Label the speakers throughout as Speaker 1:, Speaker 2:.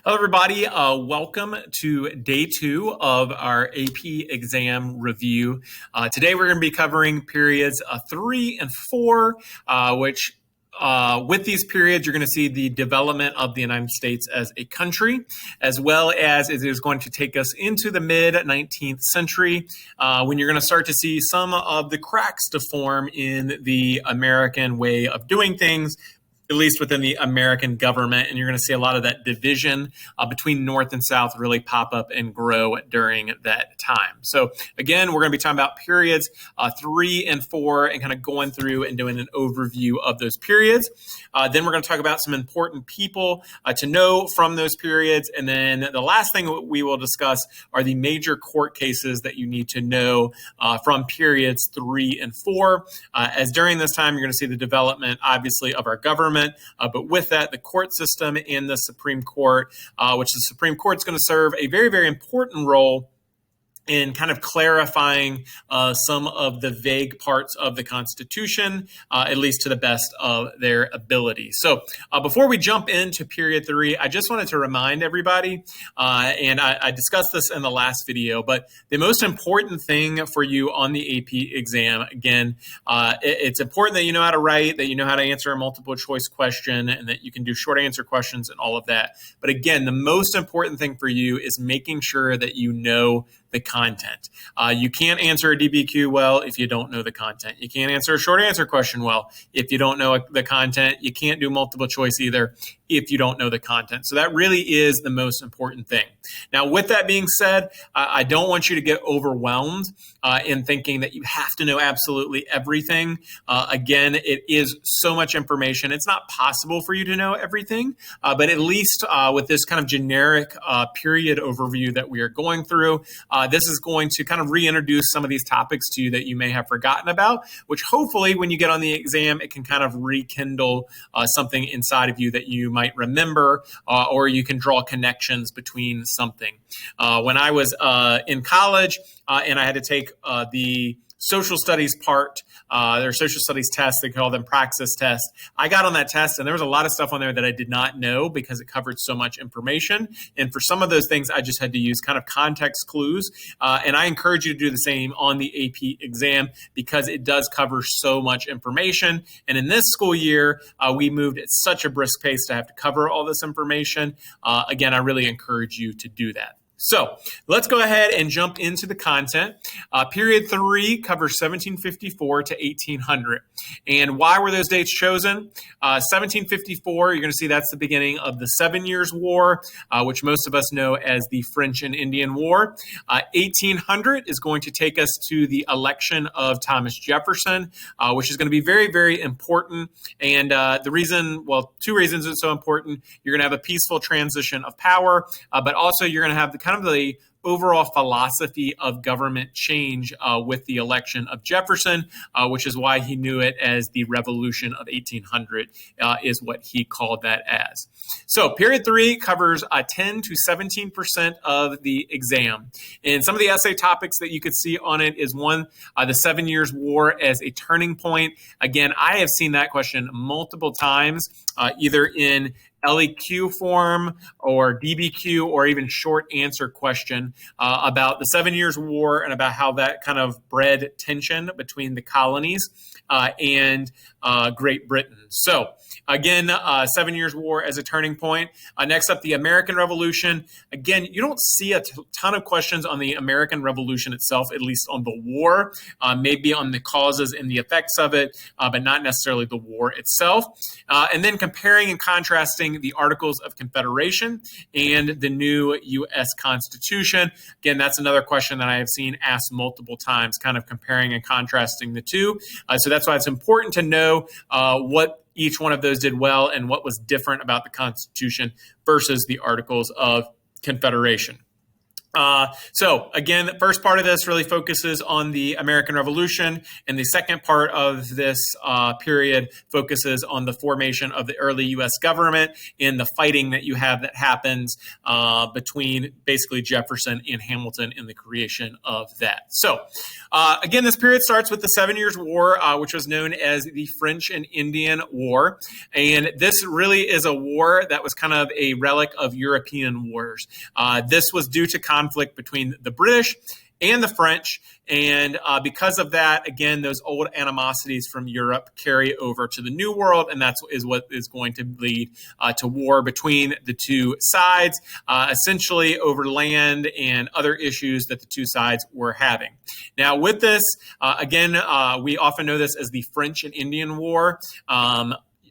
Speaker 1: Hello, everybody. Welcome to day 2 of our AP exam review. Today, we're going to be covering periods 3 and 4, which with these periods, you're going to see the development of the United States as a country, as well as it is going to take us into the mid-19th century, when you're going to start to see some of the cracks to form in the American way of doing things, at least within the American government. And you're going to see a lot of that division between North and South really pop up and grow during that time. So again, we're going to be talking about periods 3 and 4 and kind of going through and doing an overview of those periods. Then we're going to talk about some important people to know from those periods. And then the last thing we will discuss are the major court cases that you need to know from periods 3 and 4. As during this time, you're going to see the development, obviously, of our government. But with that, the court system and the Supreme Court, which the Supreme Court is going to serve a very, very important role in kind of clarifying some of the vague parts of the Constitution, at least to the best of their ability. So before we jump into period 3, I just wanted to remind everybody, and I discussed this in the last video, but the most important thing for you on the AP exam, again, it's important that you know how to write, that you know how to answer a multiple choice question, and that you can do short answer questions and all of that. But again, the most important thing for you is making sure that you know the content. You can't answer a DBQ well if you don't know the content. You can't answer a short answer question well if you don't know the content. You can't do multiple choice either if you don't know the content. So that really is the most important thing. Now, with that being said, I don't want you to get overwhelmed in thinking that you have to know absolutely everything. Again, it is so much information. It's not possible for you to know everything, but at least with this kind of generic period overview that we are going through, this is going to kind of reintroduce some of these topics to you that you may have forgotten about, which hopefully when you get on the exam, it can kind of rekindle something inside of you that you might remember, or you can draw connections between something. When I was in college and I had to take the social studies part, their social studies tests, they call them praxis tests. I got on that test and there was a lot of stuff on there that I did not know because it covered so much information. And for some of those things, I just had to use kind of context clues. And I encourage you to do the same on the AP exam because it does cover so much information. And in this school year, we moved at such a brisk pace to have to cover all this information. Again, I really encourage you to do that. So let's go ahead and jump into the content. Period 3 covers 1754 to 1800. And why were those dates chosen? 1754, you're going to see that's the beginning of the 7 Years' War, which most of us know as the French and Indian War. 1800 is going to take us to the election of Thomas Jefferson, which is going to be very, very important. And the reason, well, 2 reasons it's so important. You're going to have a peaceful transition of power, but also you're going to have the kind of the overall philosophy of government change with the election of Jefferson, which is why he knew it as the Revolution of 1800, is what he called that as. So period 3 covers 10 to 17% of the exam. And some of the essay topics that you could see on it is one, the 7 Years' War as a turning point. Again, I have seen that question multiple times, either in LEQ form or DBQ or even short answer question about the 7 Years' War and about how that kind of bred tension between the colonies and Great Britain. So again, 7 Years' War as a turning point. Next up, the American Revolution. Again, you don't see a ton of questions on the American Revolution itself, at least on the war, maybe on the causes and the effects of it, but not necessarily the war itself. And then comparing and contrasting the Articles of Confederation and the new U.S. Constitution. Again, that's another question that I have seen asked multiple times, kind of comparing and contrasting the two. So that's why it's important to know what each one of those did well and what was different about the Constitution versus the Articles of Confederation. So again, the first part of this really focuses on the American Revolution, and the second part of this period focuses on the formation of the early U.S. government and the fighting that you have that happens between basically Jefferson and Hamilton in the creation of that. So again, this period starts with the 7 Years' War, which was known as the French and Indian War, and this really is a war that was kind of a relic of European wars. This was due to conflict between the British and the French. And because of that, again, those old animosities from Europe carry over to the New World. And that's what is going to lead to war between the two sides, essentially over land and other issues that the two sides were having. Now, with this, again, we often know this as the French and Indian War.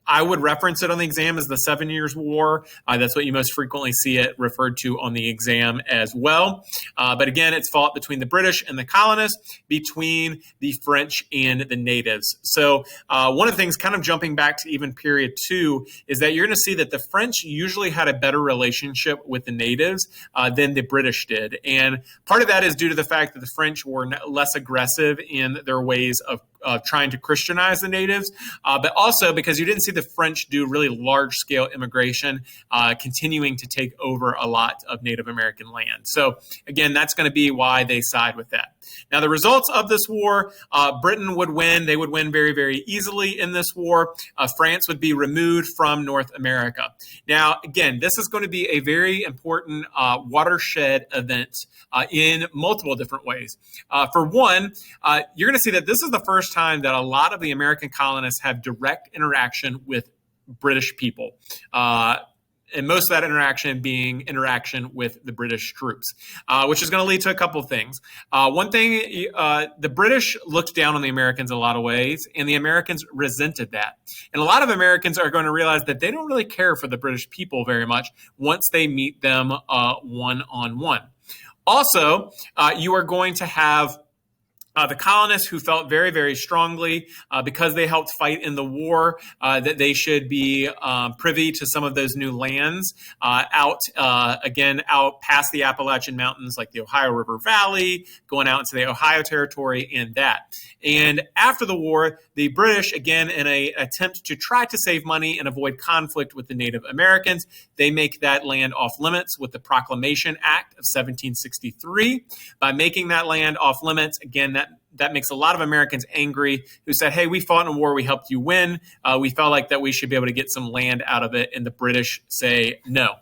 Speaker 1: I would reference it on the exam as the 7 Years' War. That's what you most frequently see it referred to on the exam as well. But again, it's fought between the British and the colonists, between the French and the natives. So one of the things, kind of jumping back to even period 2, is that you're going to see that the French usually had a better relationship with the natives than the British did. And part of that is due to the fact that the French were less aggressive in their ways of trying to Christianize the natives, but also because you didn't see the French do really large-scale immigration, continuing to take over a lot of Native American land. So again, that's going to be why they side with that. Now, the results of this war, Britain would win. They would win very, very easily in this war. France would be removed from North America. Now, again, this is going to be a very important watershed event in multiple different ways. For one, you're going to see that this is the first time that a lot of the American colonists have direct interaction with British people. And most of that interaction being interaction with the British troops, which is going to lead to a couple of things. One thing, the British looked down on the Americans in a lot of ways, and the Americans resented that. And a lot of Americans are going to realize that they don't really care for the British people very much once they meet them one-on-one. Also, you are going to have the colonists who felt very, very strongly because they helped fight in the war that they should be privy to some of those new lands out past the Appalachian Mountains, like the Ohio River Valley, going out into the Ohio Territory and that. And after the war, the British, again, in an attempt to try to save money and avoid conflict with the Native Americans, they make that land off limits with the Proclamation Act of 1763. By making that land off limits, again, that makes a lot of Americans angry who said, hey, we fought in a war, we helped you win. We felt like that we should be able to get some land out of it. And the British say no.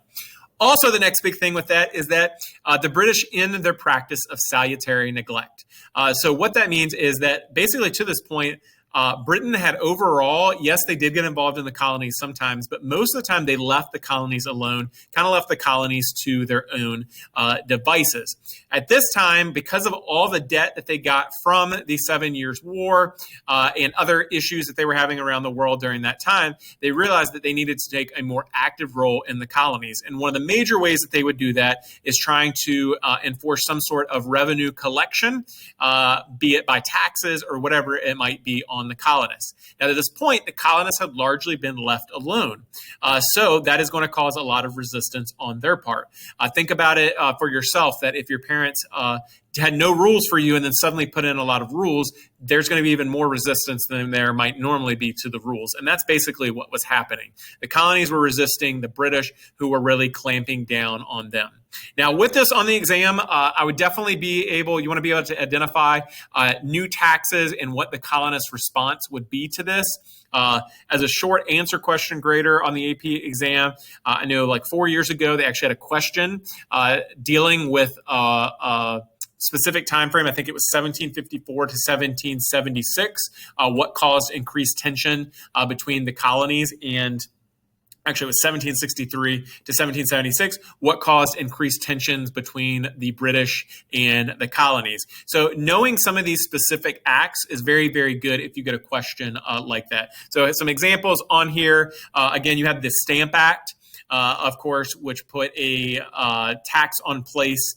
Speaker 1: Also, the next big thing with that is that the British end their practice of salutary neglect. So what that means is that basically to this point, Britain had overall, yes, they did get involved in the colonies sometimes, but most of the time they left the colonies alone, kind of left the colonies to their own devices. At this time, because of all the debt that they got from the 7 Years' War and other issues that they were having around the world during that time, they realized that they needed to take a more active role in the colonies. And one of the major ways that they would do that is trying to enforce some sort of revenue collection, be it by taxes or whatever it might be on the colonists. Now, at this point, the colonists had largely been left alone. So that is going to cause a lot of resistance on their part. Think about it for yourself, that if your parents had no rules for you and then suddenly put in a lot of rules, there's going to be even more resistance than there might normally be to the rules. And that's basically what was happening. The colonies were resisting the British, who were really clamping down on them. Now, with this on the exam, I would definitely you want to be able to identify new taxes and what the colonists' response would be to this. As a short answer question grader on the AP exam, I know like 4 years ago, they actually had a question dealing with specific time frame. I think it was 1754 to 1776. What caused increased tension between the colonies and actually it was 1763 to 1776, what caused increased tensions between the British and the colonies. So knowing some of these specific acts is very, very good if you get a question like that. So some examples on here. Again, you have the Stamp Act, of course, which put a tax on place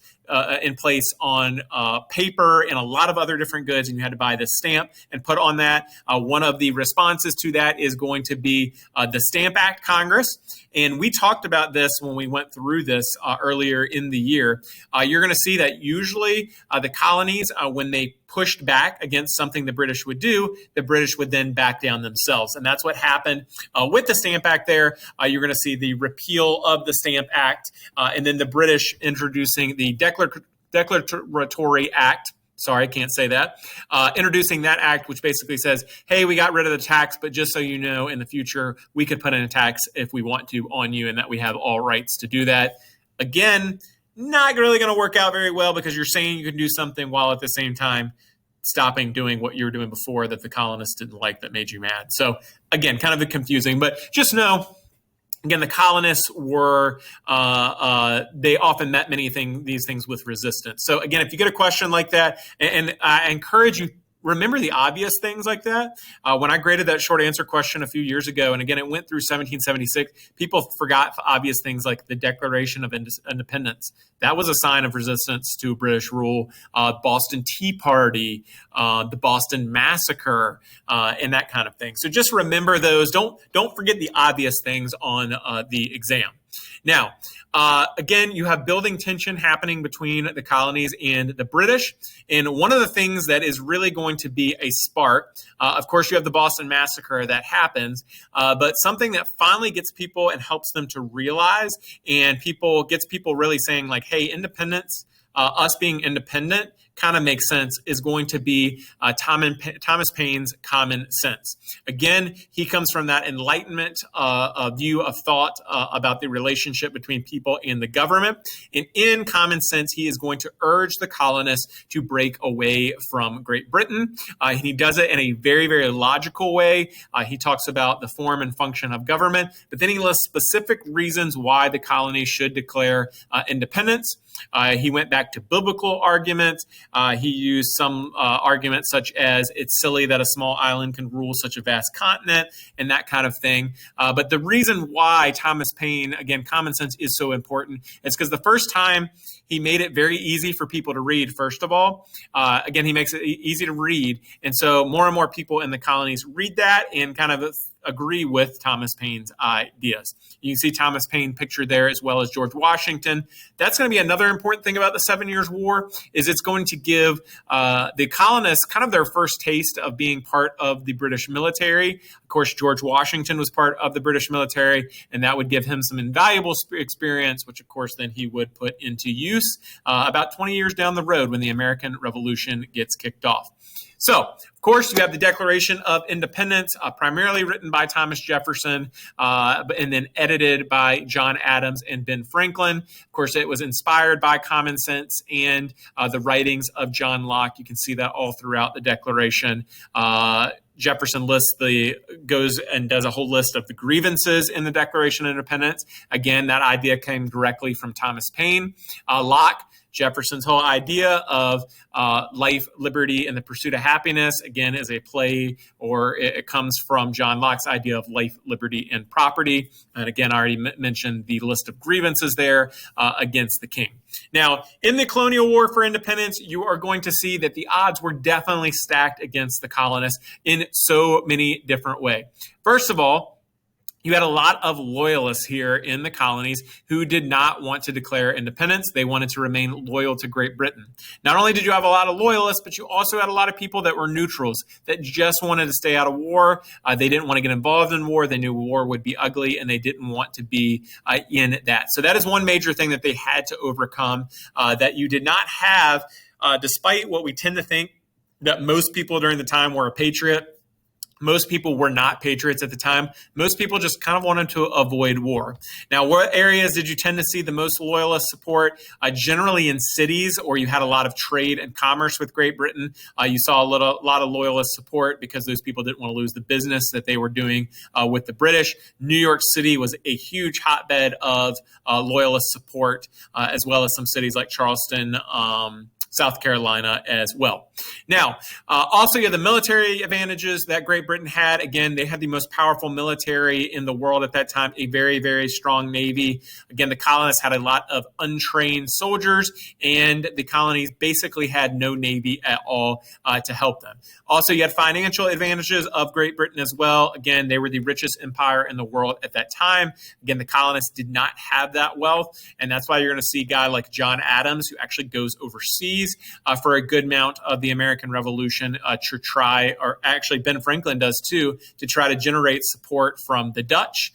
Speaker 1: in place on paper and a lot of other different goods, and you had to buy this stamp and put on that. One of the responses to that is going to be the Stamp Act Congress. And we talked about this when we went through this earlier in the year. You're going to see that usually the colonies, when they pushed back against something the British would do, the British would then back down themselves. And that's what happened with the Stamp Act there. You're going to see the repeal of the Stamp Act, and then the British introducing the Declaratory Act. Sorry, I can't say that. Introducing that act, which basically says, hey, we got rid of the tax, but just so you know, in the future, we could put in a tax if we want to on you, and that we have all rights to do that. Again, not really going to work out very well, because you're saying you can do something while at the same time stopping doing what you were doing before that the colonists didn't like, that made you mad. So again, kind of confusing, but just know, again, the colonists were, they often met these things with resistance. So again, if you get a question like that, and I encourage you, remember the obvious things like that. When I graded that short answer question a few years ago, and again, it went through 1776, people forgot obvious things like the Declaration of Independence. That was a sign of resistance to British rule. Boston Tea Party, the Boston Massacre, and that kind of thing. So just remember those. Don't forget the obvious things on the exam. Now, again, you have building tension happening between the colonies and the British. And one of the things that is really going to be a spark, of course, you have the Boston Massacre that happens, but something that finally gets people and helps them to realize, and gets people really saying like, hey, independence, us being independent kind of makes sense, is going to be Thomas Paine's Common Sense. Again, he comes from that Enlightenment view of thought about the relationship between people and the government. And in Common Sense, he is going to urge the colonists to break away from Great Britain. He does it in a very, very logical way. He talks about the form and function of government, but then he lists specific reasons why the colonies should declare independence. He went back to biblical arguments. He used some arguments such as it's silly that a small island can rule such a vast continent, and that kind of thing. But the reason why Thomas Paine, again, Common Sense is so important is because the first time he made it very easy for people to read, first of all. Again, he makes it easy to read. And so more and more people in the colonies read that and kind of agree with Thomas Paine's ideas. You can see Thomas Paine pictured there, as well as George Washington. That's going to be another important thing about the 7 Years' War, is it's going to give the colonists kind of their first taste of being part of the British military. Of course, George Washington was part of the British military, and that would give him some invaluable experience, which of course then he would put into use about 20 years down the road when the American Revolution gets kicked off. So, of course, you have the Declaration of Independence, primarily written by Thomas Jefferson, and then edited by John Adams and Ben Franklin. Of course, it was inspired by Common Sense and the writings of John Locke. You can see that all throughout the Declaration. Jefferson goes and does a whole list of the grievances in the Declaration of Independence. Again, that idea came directly from Thomas Paine. Locke, Jefferson's whole idea of life, liberty, and the pursuit of happiness, again, is a play, or it comes from John Locke's idea of life, liberty, and property. And again, I already mentioned the list of grievances there against the king. Now, in the colonial war for independence, you are going to see that the odds were definitely stacked against the colonists in so many different ways. First of all, you had a lot of loyalists here in the colonies who did not want to declare independence. They wanted to remain loyal to Great Britain. Not only did you have a lot of loyalists, but you also had a lot of people that were neutrals, that just wanted to stay out of war. They didn't want to get involved in war. They knew war would be ugly, and they didn't want to be in that. So that is one major thing that they had to overcome, that you did not have, despite what we tend to think, that most people during the time were a patriot. Most people were not patriots at the time. Most people just kind of wanted to avoid war. Now, what areas did you tend to see the most loyalist support? Generally in cities, or you had a lot of trade and commerce with Great Britain. You saw a lot of loyalist support because those people didn't want to lose the business that they were doing with the British. New York City was a huge hotbed of loyalist support, as well as some cities like Charleston, South Carolina as well. Now, also you have the military advantages that Great Britain had. Again, they had the most powerful military in the world at that time, a very, very strong navy. Again, the colonists had a lot of untrained soldiers, and the colonies basically had no navy at all to help them. Also, you had financial advantages of Great Britain as well. Again, they were the richest empire in the world at that time. Again, the colonists did not have that wealth, and that's why you're going to see a guy like John Adams, who actually goes overseas for a good amount of the American Revolution to try, or actually Ben Franklin does too, to try to generate support from the Dutch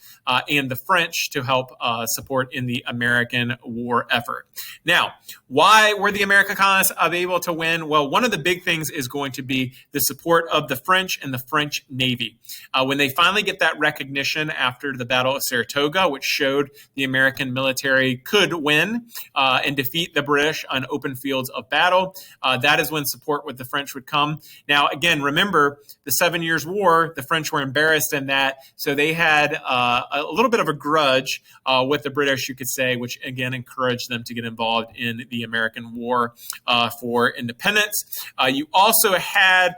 Speaker 1: and the French to help support in the American war effort. Now, why were the American colonists able to win? Well, one of the big things is going to be the support of the French and the French Navy. When they finally get that recognition after the Battle of Saratoga, which showed the American military could win and defeat the British on open fields of battle, that is when support with the French would come. Now, again, remember the 7 Years' War, the French were embarrassed in that, so they had a little bit of a grudge with the British, you could say, which again encouraged them to get involved in the American War for independence. You also had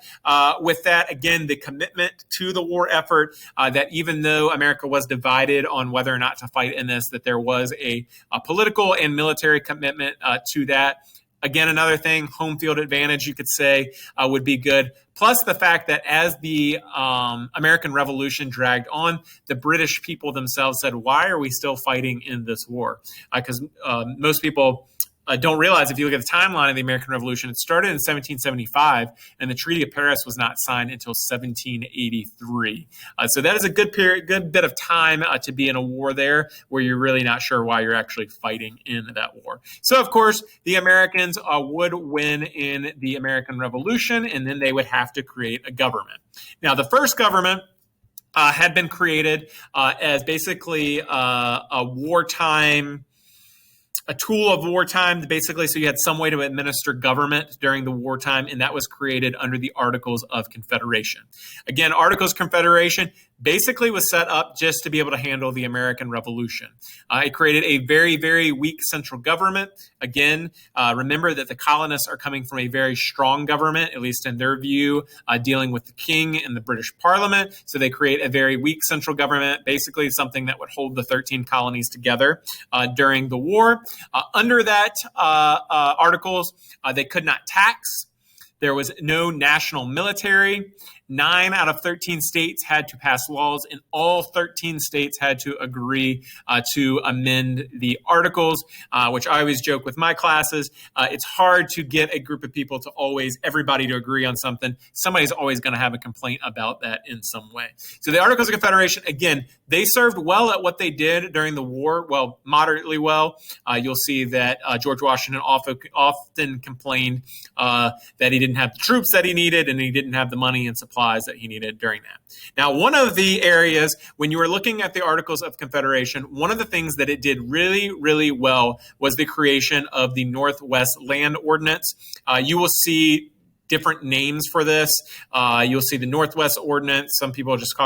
Speaker 1: with that, again, the commitment to the war effort, that even though America was divided on whether or not to fight in this, that there was a political and military commitment to that. Again, another thing, home field advantage, you could say, would be good. Plus the fact that as the American Revolution dragged on, the British people themselves said, why are we still fighting in this war? Because most people don't realize, if you look at the timeline of the American Revolution, it started in 1775, and the Treaty of Paris was not signed until 1783. So that is a good period, good bit of time to be in a war there, where you're really not sure why you're actually fighting in that war. So, of course, the Americans would win in the American Revolution, and then they would have to create a government. Now, the first government had been created as basically a wartime, a tool of wartime, basically, so you had some way to administer government during the wartime, and that was created under the Articles of Confederation. Again, Articles of Confederation basically was set up just to be able to handle the American Revolution. It created a very, very weak central government. Again, remember that the colonists are coming from a very strong government, at least in their view, dealing with the king and the British Parliament. So they create a very weak central government, basically something that would hold the 13 colonies together during the war. Under that articles, they could not tax. There was no national military. 9 out of 13 states had to pass laws, and all 13 states had to agree to amend the articles, which I always joke with my classes. It's hard to get a group of people to everybody to agree on something. Somebody's always going to have a complaint about that in some way. So the Articles of Confederation, again, they served well at what they did during the war, well, moderately well. You'll see that George Washington often complained that he didn't have the troops that he needed, and he didn't have the money and supplies that he needed during that. Now, one of the areas, when you were looking at the Articles of Confederation, one of the things that it did really, really well was the creation of the Northwest Land Ordinance. You will see different names for this. You'll see the Northwest Ordinance. Some people just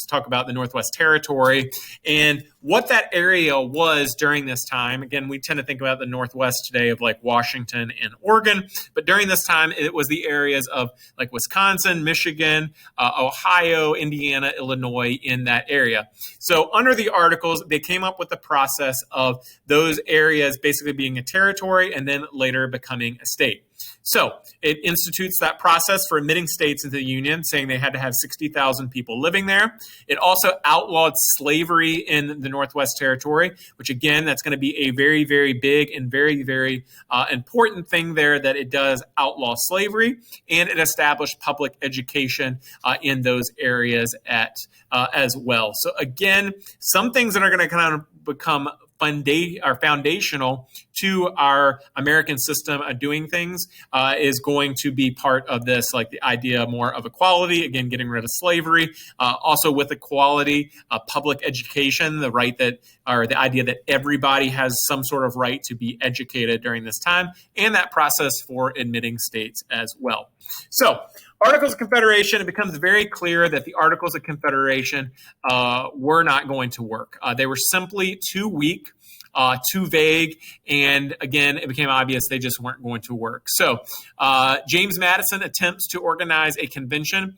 Speaker 1: talk about the Northwest Territory. And what that area was during this time, again, we tend to think about the Northwest today of like Washington and Oregon, but during this time, it was the areas of like Wisconsin, Michigan, Ohio, Indiana, Illinois, in that area. So under the Articles, they came up with the process of those areas basically being a territory and then later becoming a state. So it institutes that process for admitting states into the Union, saying they had to have 60,000 people living there. It also outlawed slavery in the Northwest Territory, which again, that's going to be a very, very big and very, very important thing there, that it does outlaw slavery, and it established public education in those areas as well. So again, some things that are going to kind of become foundational to our American system of doing things is going to be part of this, like the idea more of equality, again, getting rid of slavery, also with equality, public education, the right that, or the idea that everybody has some sort of right to be educated during this time, and that process for admitting states as well. So, Articles of Confederation, it becomes very clear that the Articles of Confederation were not going to work. They were simply too weak. too vague, and again, it became obvious they just weren't going to work. So James Madison attempts to organize a convention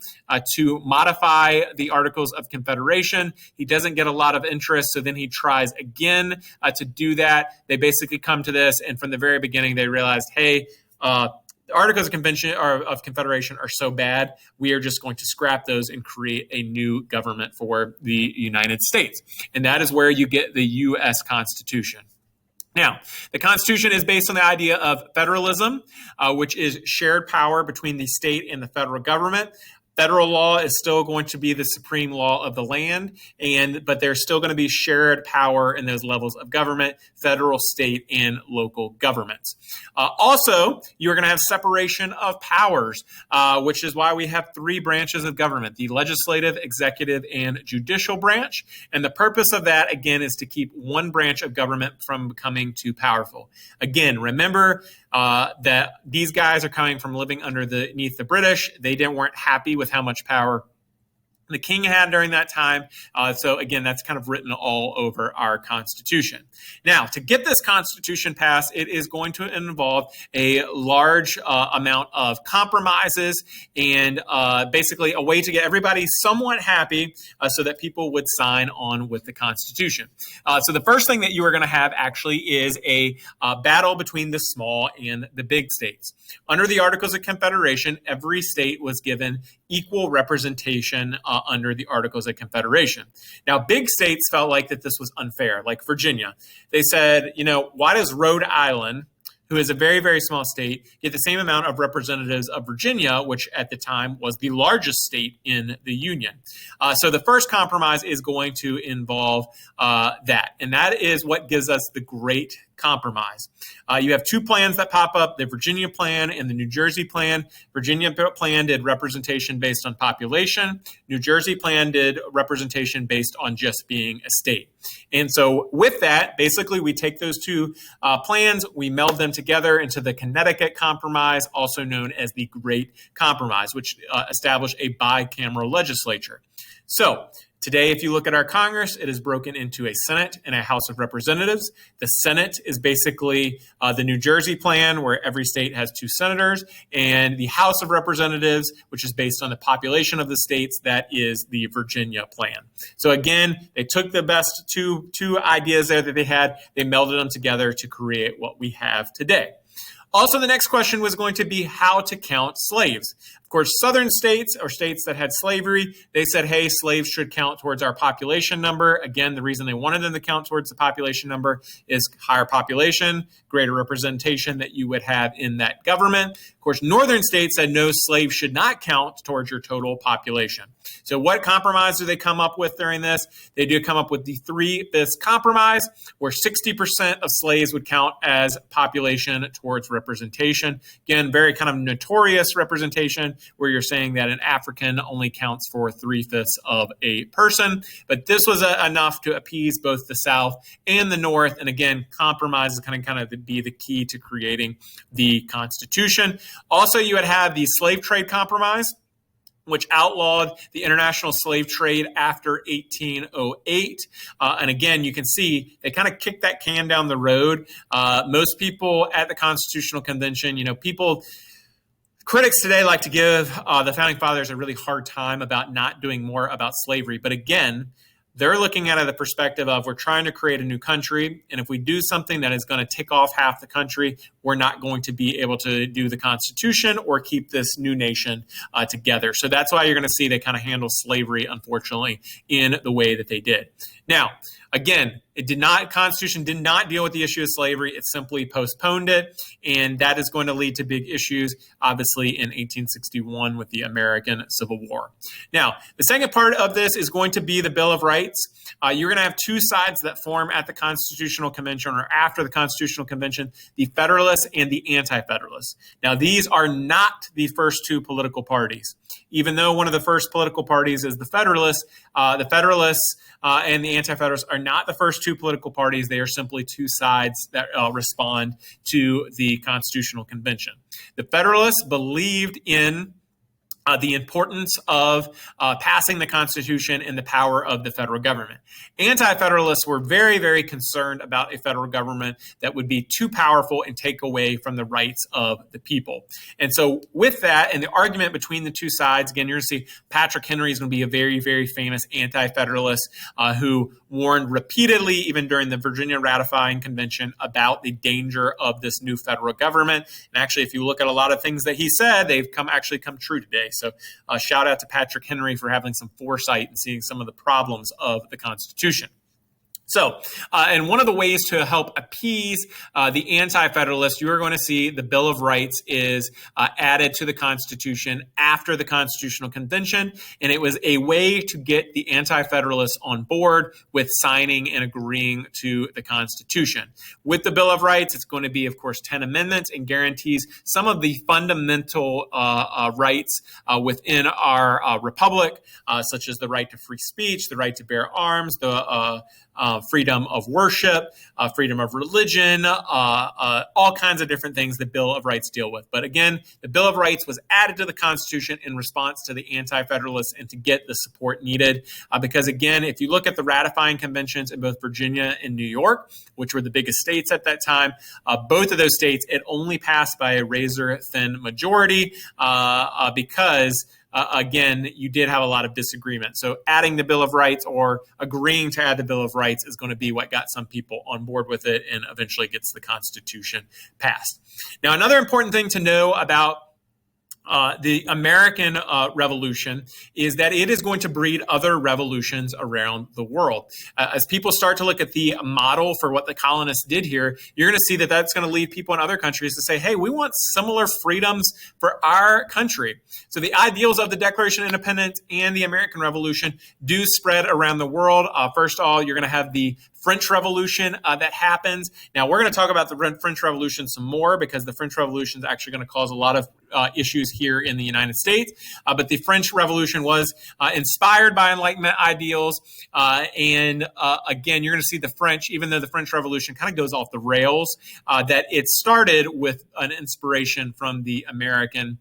Speaker 1: to modify the Articles of Confederation. He doesn't get a lot of interest, so then he tries again to do that. They basically come to this, and from the very beginning, they realized, hey, the Articles of Convention or of Confederation are so bad, we are just going to scrap those and create a new government for the United States. And that is where you get the U.S. Constitution. Now, the Constitution is based on the idea of federalism, which is shared power between the state and the federal government. Federal law is still going to be the supreme law of the land, but there's still going to be shared power in those levels of government, federal, state, and local governments. Also, you're going to have separation of powers, which is why we have three branches of government: the legislative, executive, and judicial branch. And the purpose of that, again, is to keep one branch of government from becoming too powerful. Again, remember that these guys are coming from living underneath the British. They weren't happy with how much power the king had during that time. So again, that's kind of written all over our Constitution. Now, to get this Constitution passed, it is going to involve a large amount of compromises and basically a way to get everybody somewhat happy so that people would sign on with the Constitution. So the first thing that you are going to have actually is a battle between the small and the big states. Under the Articles of Confederation, every state was given equal representation under the Articles of Confederation. Now, big states felt like that this was unfair, like Virginia. They said, why does Rhode Island, who is a very, very small state, get the same amount of representatives of Virginia, which at the time was the largest state in the Union? So the first compromise is going to involve that, and that is what gives us the Great Compromise. You have two plans that pop up: the Virginia plan and the New Jersey plan. Virginia plan did representation based on population. New Jersey plan did representation based on just being a state. And so with that, basically we take those two plans, we meld them together into the Connecticut Compromise, also known as the Great Compromise, which established a bicameral legislature. So today, if you look at our Congress, it is broken into a Senate and a House of Representatives. The Senate is basically the New Jersey plan, where every state has two senators, and the House of Representatives, which is based on the population of the states, that is the Virginia plan. So again, they took the best two ideas there that they had, they melded them together to create what we have today. Also, the next question was going to be how to count slaves. Of course, southern states, or states that had slavery, they said, hey, slaves should count towards our population number. Again, the reason they wanted them to count towards the population number is higher population, greater representation that you would have in that government. Of course, northern states said no, slaves should not count towards your total population. So what compromise do they come up with during this? They do come up with the 3/5 compromise, where 60% of slaves would count as population towards representation. Again, very kind of notorious representation, where you're saying that an African only counts for 3/5 of a person. But this was enough to appease both the South and the North. And again, compromise is kind of be the key to creating the Constitution. Also, you would have the slave trade compromise, which outlawed the international slave trade after 1808. And again, you can see they kind of kicked that can down the road. Most people at the Constitutional Convention, critics today like to give the Founding Fathers a really hard time about not doing more about slavery. But again, they're looking at it the perspective of, we're trying to create a new country, and if we do something that is going to tick off half the country, we're not going to be able to do the Constitution or keep this new nation together. So that's why you're going to see they kind of handle slavery, unfortunately, in the way that they did. Now, again, Constitution did not deal with the issue of slavery. It simply postponed it, and that is going to lead to big issues, obviously, in 1861 with the American Civil War. Now, the second part of this is going to be the Bill of Rights. You're going to have two sides that form at the Constitutional Convention, or after the Constitutional Convention: the Federalists and the Anti-Federalists. Now, these are not the first two political parties. Even though one of the first political parties is the Federalists and the Anti-Federalists are not the first two political parties. They are simply two sides that respond to the Constitutional Convention. The Federalists believed in the importance of passing the Constitution and the power of the federal government. Anti-federalists were very, very concerned about a federal government that would be too powerful and take away from the rights of the people. And so with that, and the argument between the two sides, again, you're going to see Patrick Henry is going to be a very, very famous anti-federalist who warned repeatedly, even during the Virginia ratifying convention, about the danger of this new federal government. And actually, if you look at a lot of things that he said, they've actually come true today. So shout out to Patrick Henry for having some foresight and seeing some of the problems of the Constitution. So, and one of the ways to help appease the anti-federalists, you are going to see the Bill of Rights is added to the Constitution after the Constitutional Convention, and it was a way to get the anti-federalists on board with signing and agreeing to the Constitution. With the Bill of Rights, it's going to be, of course, 10 amendments and guarantees some of the fundamental rights within our republic, such as the right to free speech, the right to bear arms, the freedom of worship, freedom of religion, all kinds of different things the Bill of Rights deal with. But again, the Bill of Rights was added to the Constitution in response to the anti-federalists and to get the support needed. Because again, if you look at the ratifying conventions in both Virginia and New York, which were the biggest states at that time, both of those states, it only passed by a razor-thin majority because again, you did have a lot of disagreement. So adding the Bill of Rights or agreeing to add the Bill of Rights is going to be what got some people on board with it and eventually gets the Constitution passed. Now, another important thing to know about the American Revolution is that it is going to breed other revolutions around the world. As people start to look at the model for what the colonists did here, you're going to see that that's going to lead people in other countries to say, hey, we want similar freedoms for our country. So the ideals of the Declaration of Independence and the American Revolution do spread around the world. First of all, you're going to have the French Revolution that happens. Now, we're going to talk about the French Revolution some more because the French Revolution is actually going to cause a lot of issues here in the United States. But the French Revolution was inspired by Enlightenment ideals. And again, you're going to see the French, even though the French Revolution kind of goes off the rails, that it started with an inspiration from the American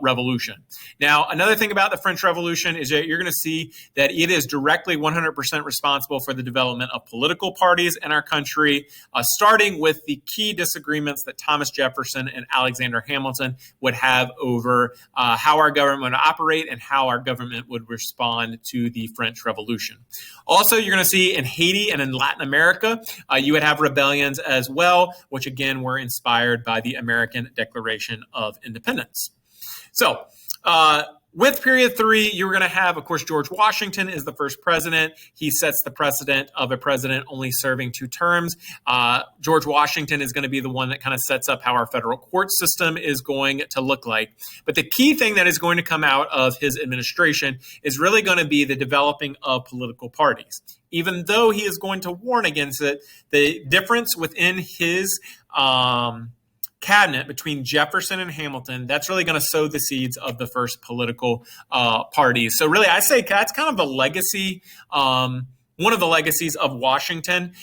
Speaker 1: Revolution. Now, another thing about the French Revolution is that you're going to see that it is directly 100% responsible for the development of political parties in our country, starting with the key disagreements that Thomas Jefferson and Alexander Hamilton would have over how our government would operate and how our government would respond to the French Revolution. Also, you're going to see in Haiti and in Latin America, you would have rebellions as well, which again were inspired by the American Declaration of Independence. So, with period 3, you're going to have, of course, George Washington is the first president. He sets the precedent of a president only serving 2 terms. George Washington is going to be the one that kind of sets up how our federal court system is going to look like. But the key thing that is going to come out of his administration is really going to be the developing of political parties. Even though he is going to warn against it, the difference within his cabinet between Jefferson and Hamilton, that's really going to sow the seeds of the first political parties. So really, I say that's kind of the legacy. One of the legacies of Washington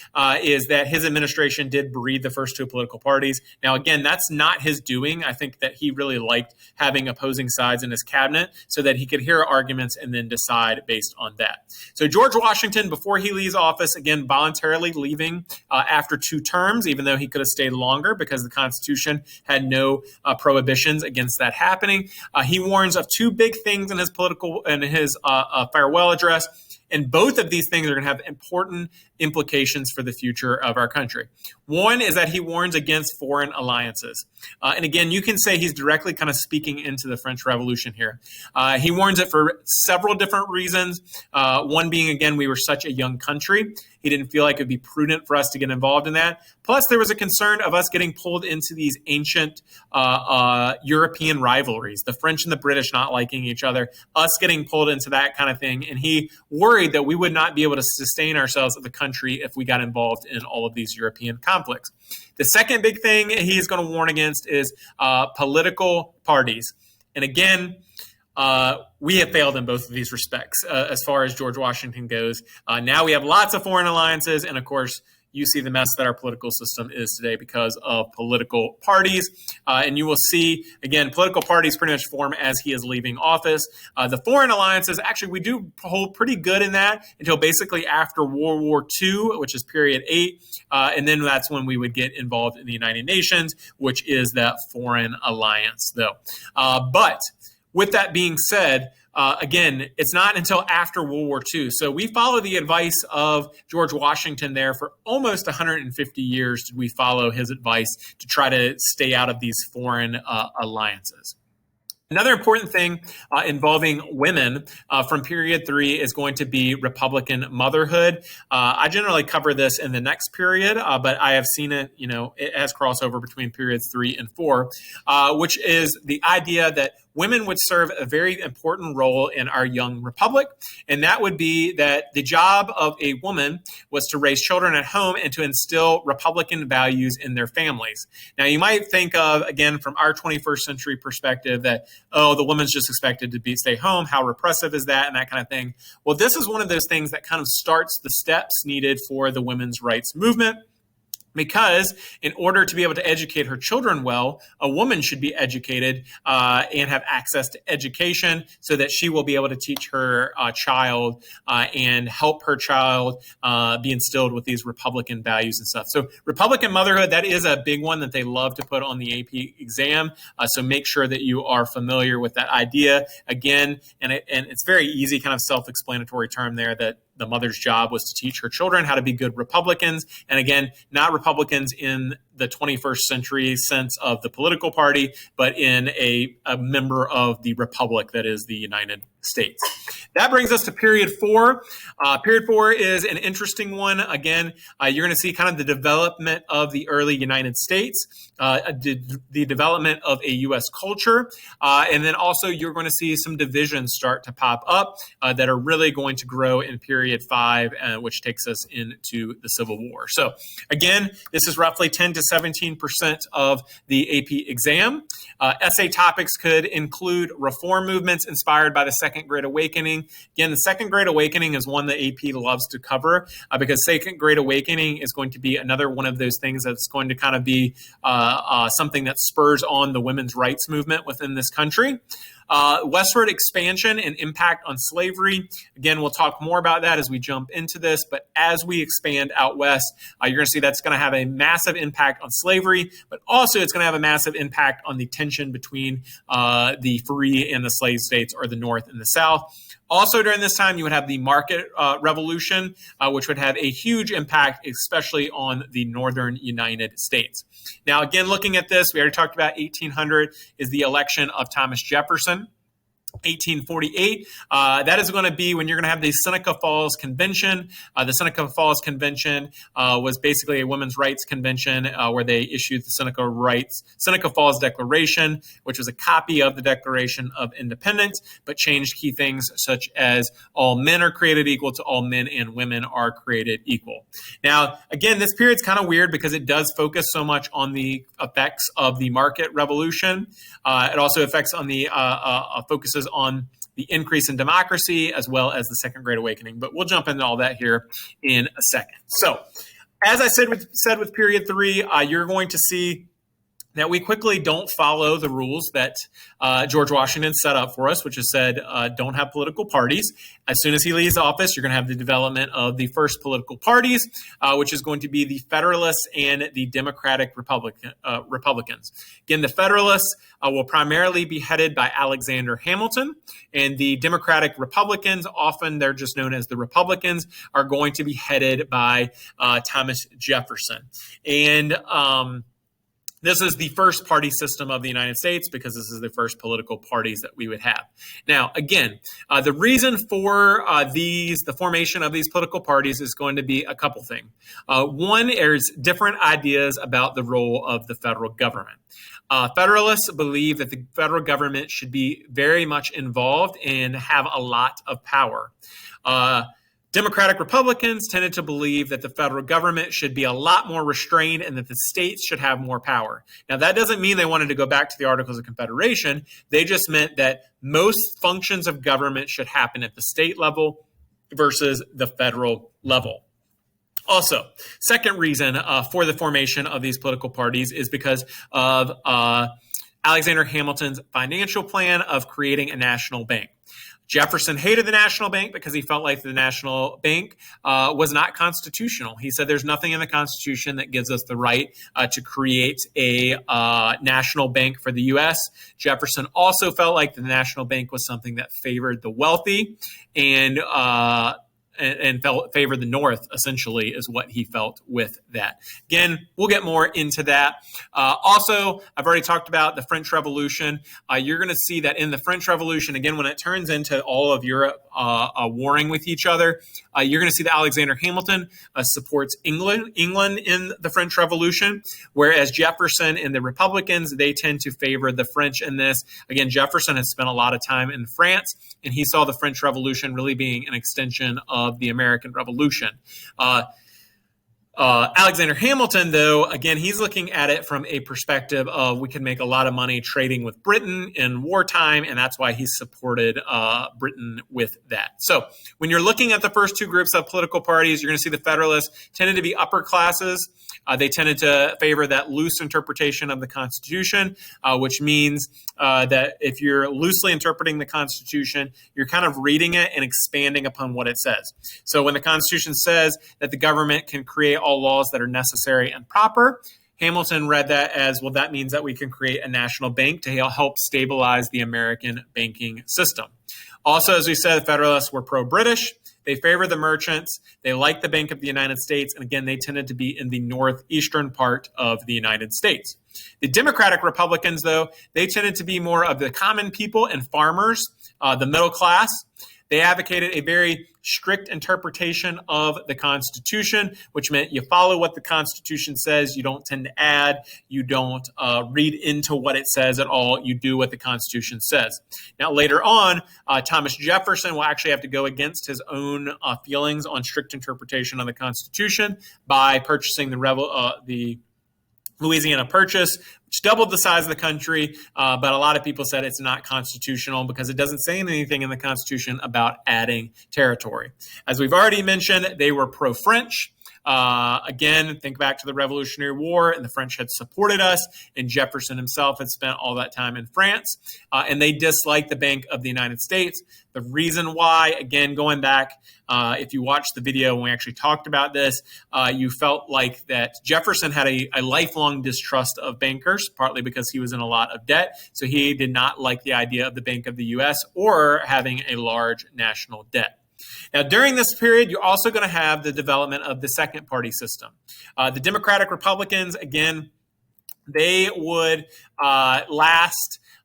Speaker 1: is that his administration did breed the first 2 political parties. Now, again, that's not his doing. I think that he really liked having opposing sides in his cabinet so that he could hear arguments and then decide based on that. So George Washington, before he leaves office, again, voluntarily leaving after 2 terms, even though he could have stayed longer because the Constitution had no prohibitions against that happening. He warns of 2 big things in his farewell address. And both of these things are going to have important implications for the future of our country. One is that he warns against foreign alliances. And again, you can say he's directly kind of speaking into the French Revolution here. He warns it for several different reasons. One being, again, we were such a young country. He didn't feel like it would be prudent for us to get involved in that. Plus, there was a concern of us getting pulled into these ancient European rivalries, the French and the British not liking each other, us getting pulled into that kind of thing. And he worried that we would not be able to sustain ourselves as a country if we got involved in all of these European conflicts. The second big thing he's going to warn against is political parties. And again, we have failed in both of these respects as far as George Washington goes. Now we have lots of foreign alliances. And of course, you see the mess that our political system is today because of political parties. And you will see, again, political parties pretty much form as he is leaving office. The foreign alliances, actually, we do hold pretty good in that until basically after World War II, which is period 8. And then that's when we would get involved in the United Nations, which is that foreign alliance, though. But with that being said, again, it's not until after World War II. So we follow the advice of George Washington there for almost 150 years. Did we follow his advice to try to stay out of these foreign alliances? Another important thing involving women from period 3 is going to be Republican motherhood. I generally cover this in the next period, but I have seen it, it has crossover between periods 3 and 4, which is the idea that women would serve a very important role in our young republic. And that would be that the job of a woman was to raise children at home and to instill Republican values in their families. Now, you might think of, again, from our 21st century perspective that, oh, the woman's just expected to stay home. How repressive is that? And that kind of thing. Well, this is one of those things that kind of starts the steps needed for the women's rights movement. Because in order to be able to educate her children well, a woman should be educated and have access to education so that she will be able to teach her child and help her child be instilled with these Republican values and stuff. So Republican motherhood, that is a big one that they love to put on the AP exam. So make sure that you are familiar with that idea. Again, and it's very easy, kind of self-explanatory term there, that the mother's job was to teach her children how to be good Republicans. And again, not Republicans in the 21st century sense of the political party, but in a member of the republic that is the United States. That brings us to period 4. Period 4 is an interesting one. Again, you're going to see kind of the development of the early United States, the development of a U.S. culture, and then also you're going to see some divisions start to pop up that are really going to grow in period 5, which takes us into the Civil War. So again, this is roughly 10 to 17% of the AP exam. Essay topics could include reform movements inspired by the Second Great Awakening. Again, the Second Great Awakening is one that AP loves to cover because Second Great Awakening is going to be another one of those things that's going to kind of be something that spurs on the women's rights movement within this country. Westward expansion and impact on slavery. Again, we'll talk more about that as we jump into this, but as we expand out west, you're going to see that's going to have a massive impact on slavery, but also it's going to have a massive impact on the tension between the free and the slave states, or the North and the South. Also during this time, you would have the market revolution, which would have a huge impact, especially on the northern United States. Now, again, looking at this, we already talked about 1800 is the election of Thomas Jefferson. 1848, that is going to be when you're going to have the Seneca Falls Convention. The Seneca Falls Convention was basically a women's rights convention where they issued the Seneca Falls Declaration, which was a copy of the Declaration of Independence, but changed key things such as all men are created equal to all men and women are created equal. Now, again, this period's kind of weird because it does focus so much on the effects of the market revolution. It also affects on the focuses on the increase in democracy as well as the Second Great Awakening. But we'll jump into all that here in a second. So, as I said with period 3, you're going to see that we quickly don't follow the rules that George Washington set up for us, which has said don't have political parties. As soon as he leaves office, you're going to have the development of the first political parties, which is going to be the Federalists and the Democratic Republicans. Again, the Federalists will primarily be headed by Alexander Hamilton, and the Democratic Republicans, often they're just known as the Republicans, are going to be headed by Thomas Jefferson. And this is the first party system of the United States because this is the first political parties that we would have. Now, again, the reason for the formation of these political parties is going to be a couple things. One, there's different ideas about the role of the federal government. Federalists believe that the federal government should be very much involved and have a lot of power. Democratic Republicans tended to believe that the federal government should be a lot more restrained and that the states should have more power. Now, that doesn't mean they wanted to go back to the Articles of Confederation. They just meant that most functions of government should happen at the state level versus the federal level. Also, second reason for the formation of these political parties is because of Alexander Hamilton's financial plan of creating a national bank. Jefferson hated the national bank because he felt like the national bank was not constitutional. He said there's nothing in the Constitution that gives us the right to create a national bank for the U.S. Jefferson also felt like the national bank was something that favored the wealthy and favored the North, essentially, is what he felt with that. Again, we'll get more into that. Also, I've already talked about the French Revolution. You're going to see that in the French Revolution, again, when it turns into all of Europe warring with each other, you're going to see that Alexander Hamilton supports England in the French Revolution, whereas Jefferson and the Republicans, they tend to favor the French in this. Again, Jefferson has spent a lot of time in France, and he saw the French Revolution really being an extension of the American Revolution. Alexander Hamilton, though, again, he's looking at it from a perspective of we can make a lot of money trading with Britain in wartime, and that's why he supported Britain with that. So when you're looking at the first two groups of political parties, you're going to see the Federalists tended to be upper classes. They tended to favor that loose interpretation of the Constitution, which means that if you're loosely interpreting the Constitution, you're kind of reading it and expanding upon what it says. So when the Constitution says that the government can create all laws that are necessary and proper, Hamilton read that as, well, that means that we can create a national bank to help stabilize the American banking system. Also, as we said, the Federalists were pro-British. They favored the merchants. They liked the Bank of the United States. And again, they tended to be in the northeastern part of the United States. The Democratic Republicans, though, they tended to be more of the common people and farmers, the middle class. They advocated a very strict interpretation of the Constitution, which meant you follow what the Constitution says. You don't tend to add. You don't read into what it says at all. You do what the Constitution says. Now, later on, Thomas Jefferson will actually have to go against his own feelings on strict interpretation of the Constitution by purchasing the Louisiana Purchase, which doubled the size of the country, but a lot of people said it's not constitutional because it doesn't say anything in the Constitution about adding territory. As we've already mentioned, they were pro-French. Again, think back to the Revolutionary War, and the French had supported us, and Jefferson himself had spent all that time in France, and they disliked the Bank of the United States. The reason why, again, going back, if you watched the video when we actually talked about this, you felt like that Jefferson had a lifelong distrust of bankers, partly because he was in a lot of debt, so he did not like the idea of the Bank of the U.S. or having a large national debt. Now, during this period, you're also going to have the development of the second party system. The Democratic Republicans, again, they would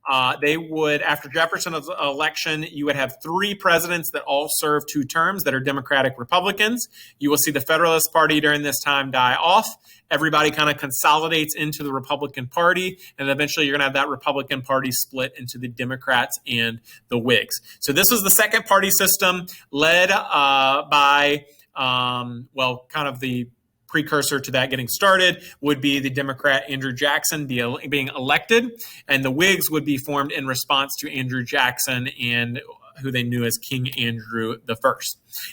Speaker 1: after Jefferson's election, you would have three presidents that all serve 2 terms that are Democratic Republicans. You will see the Federalist Party during this time die off. Everybody kind of consolidates into the Republican Party, and eventually you're going to have that Republican Party split into the Democrats and the Whigs. So this was the second party system led by, kind of the precursor to that getting started would be the Democrat Andrew Jackson being elected, and the Whigs would be formed in response to Andrew Jackson and who they knew as King Andrew I.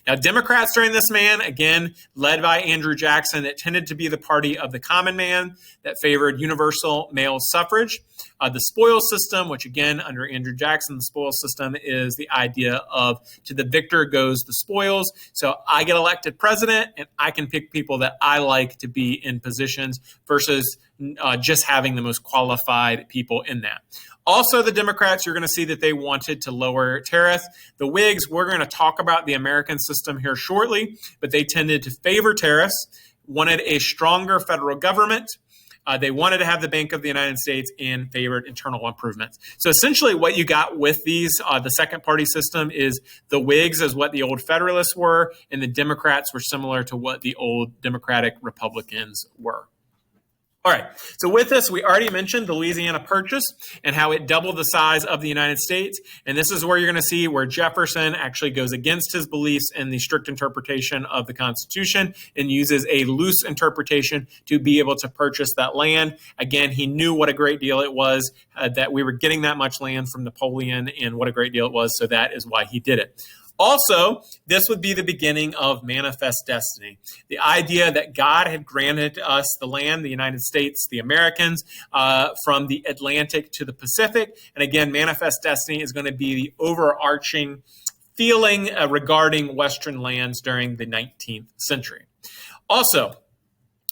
Speaker 1: Now, Democrats during this man, again, led by Andrew Jackson, it tended to be the party of the common man that favored universal male suffrage. The spoils system, which again, under Andrew Jackson, the spoils system is the idea of to the victor goes the spoils. So I get elected president and I can pick people that I like to be in positions versus just having the most qualified people in that. Also, the Democrats, you're going to see that they wanted to lower tariffs. The Whigs, we're going to talk about the American system here shortly, but they tended to favor tariffs, wanted a stronger federal government. They wanted to have the Bank of the United States and favored internal improvements. So essentially what you got with these, the second party system is the Whigs is what the old Federalists were, and the Democrats were similar to what the old Democratic Republicans were. All right, so with this, we already mentioned the Louisiana Purchase and how it doubled the size of the United States. And this is where you're going to see where Jefferson actually goes against his beliefs in the strict interpretation of the Constitution and uses a loose interpretation to be able to purchase that land. Again, he knew what a great deal it was that we were getting that much land from Napoleon and what a great deal it was, so that is why he did it. Also, this would be the beginning of manifest destiny. The idea that God had granted us the land, the United States, the Americans, from the Atlantic to the Pacific. And again, manifest destiny is going to be the overarching feeling regarding Western lands during the 19th century. Also,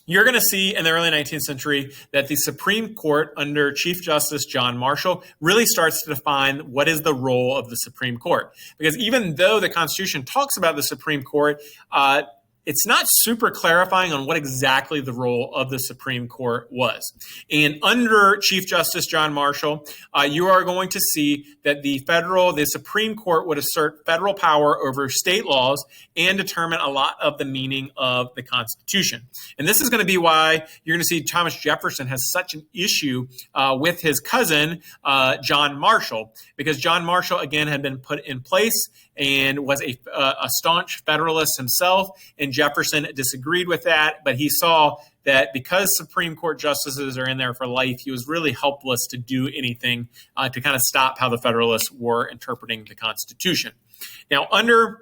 Speaker 1: you're going to see in the early 19th century that the Supreme Court under Chief Justice John Marshall really starts to define what is the role of the Supreme Court. Because even though the Constitution talks about the Supreme Court, it's not super clarifying on what exactly the role of the Supreme Court was. And under Chief Justice John Marshall, you are going to see that the Supreme Court would assert federal power over state laws and determine a lot of the meaning of the Constitution. And this is going to be why you're going to see Thomas Jefferson has such an issue with his cousin, John Marshall, because John Marshall, again, had been put in place and was a staunch Federalist himself, and Jefferson disagreed with that, but he saw that because Supreme Court justices are in there for life, he was really helpless to do anything to kind of stop how the Federalists were interpreting the Constitution. Now, under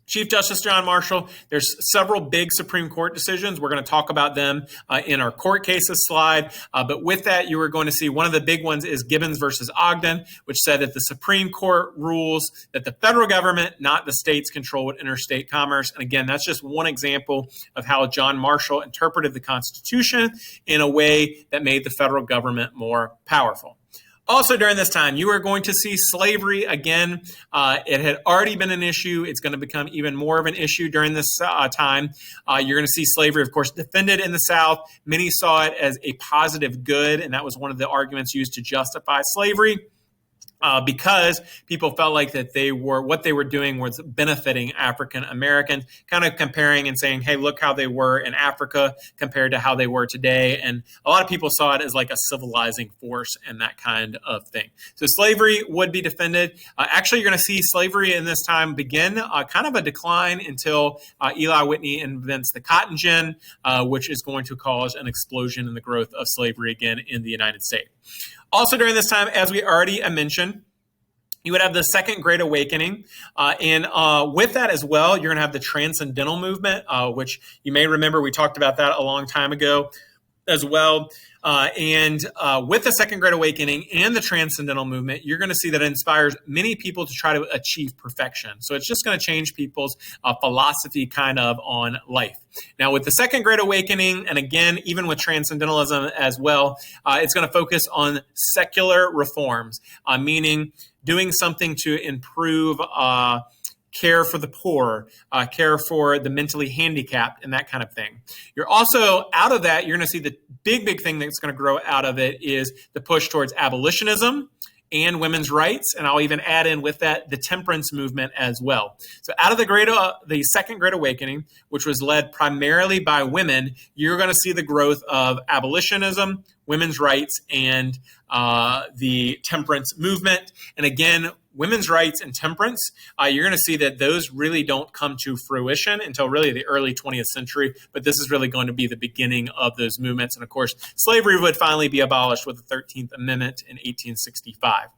Speaker 1: Chief Justice John Marshall, there's several big Supreme Court decisions. We're going to talk about them in our court cases slide. But with that, you are going to see one of the big ones is Gibbons versus Ogden, which said that the Supreme Court rules that the federal government, not the states, control interstate commerce. And again, that's just one example of how John Marshall interpreted the Constitution in a way that made the federal government more powerful. Also during this time, you are going to see slavery again. It had already been an issue. It's going to become even more of an issue during this time. You're going to see slavery, of course, defended in the South. Many saw it as a positive good, and that was one of the arguments used to justify slavery. Because people felt like that what they were doing was benefiting African Americans, kind of comparing and saying, hey, look how they were in Africa compared to how they were today. And a lot of people saw it as like a civilizing force and that kind of thing. So slavery would be defended. Actually, you're going to see slavery in this time begin kind of a decline until Eli Whitney invents the cotton gin, which is going to cause an explosion in the growth of slavery again in the United States. Also during this time, as we already mentioned, you would have the Second Great Awakening. And with that as well, you're going to have the Transcendental Movement, which you may remember we talked about that a long time ago as well. And with the Second Great Awakening and the Transcendental Movement, you're going to see that it inspires many people to try to achieve perfection. So it's just going to change people's philosophy kind of on life. Now, with the Second Great Awakening, and again, even with Transcendentalism as well, it's going to focus on secular reforms, meaning doing something to improve care for the poor, care for the mentally handicapped, and that kind of thing. You're also, out of that, you're going to see the big thing that's going to grow out of it is the push towards abolitionism and women's rights, and I'll even add in with that the temperance movement as well. So out of the Second Great Awakening, which was led primarily by women, you're going to see the growth of abolitionism, women's rights, and the temperance movement. And again, women's rights and temperance, you're going to see that those really don't come to fruition until really the early 20th century, but this is really going to be the beginning of those movements. And of course, slavery would finally be abolished with the 13th Amendment in 1865.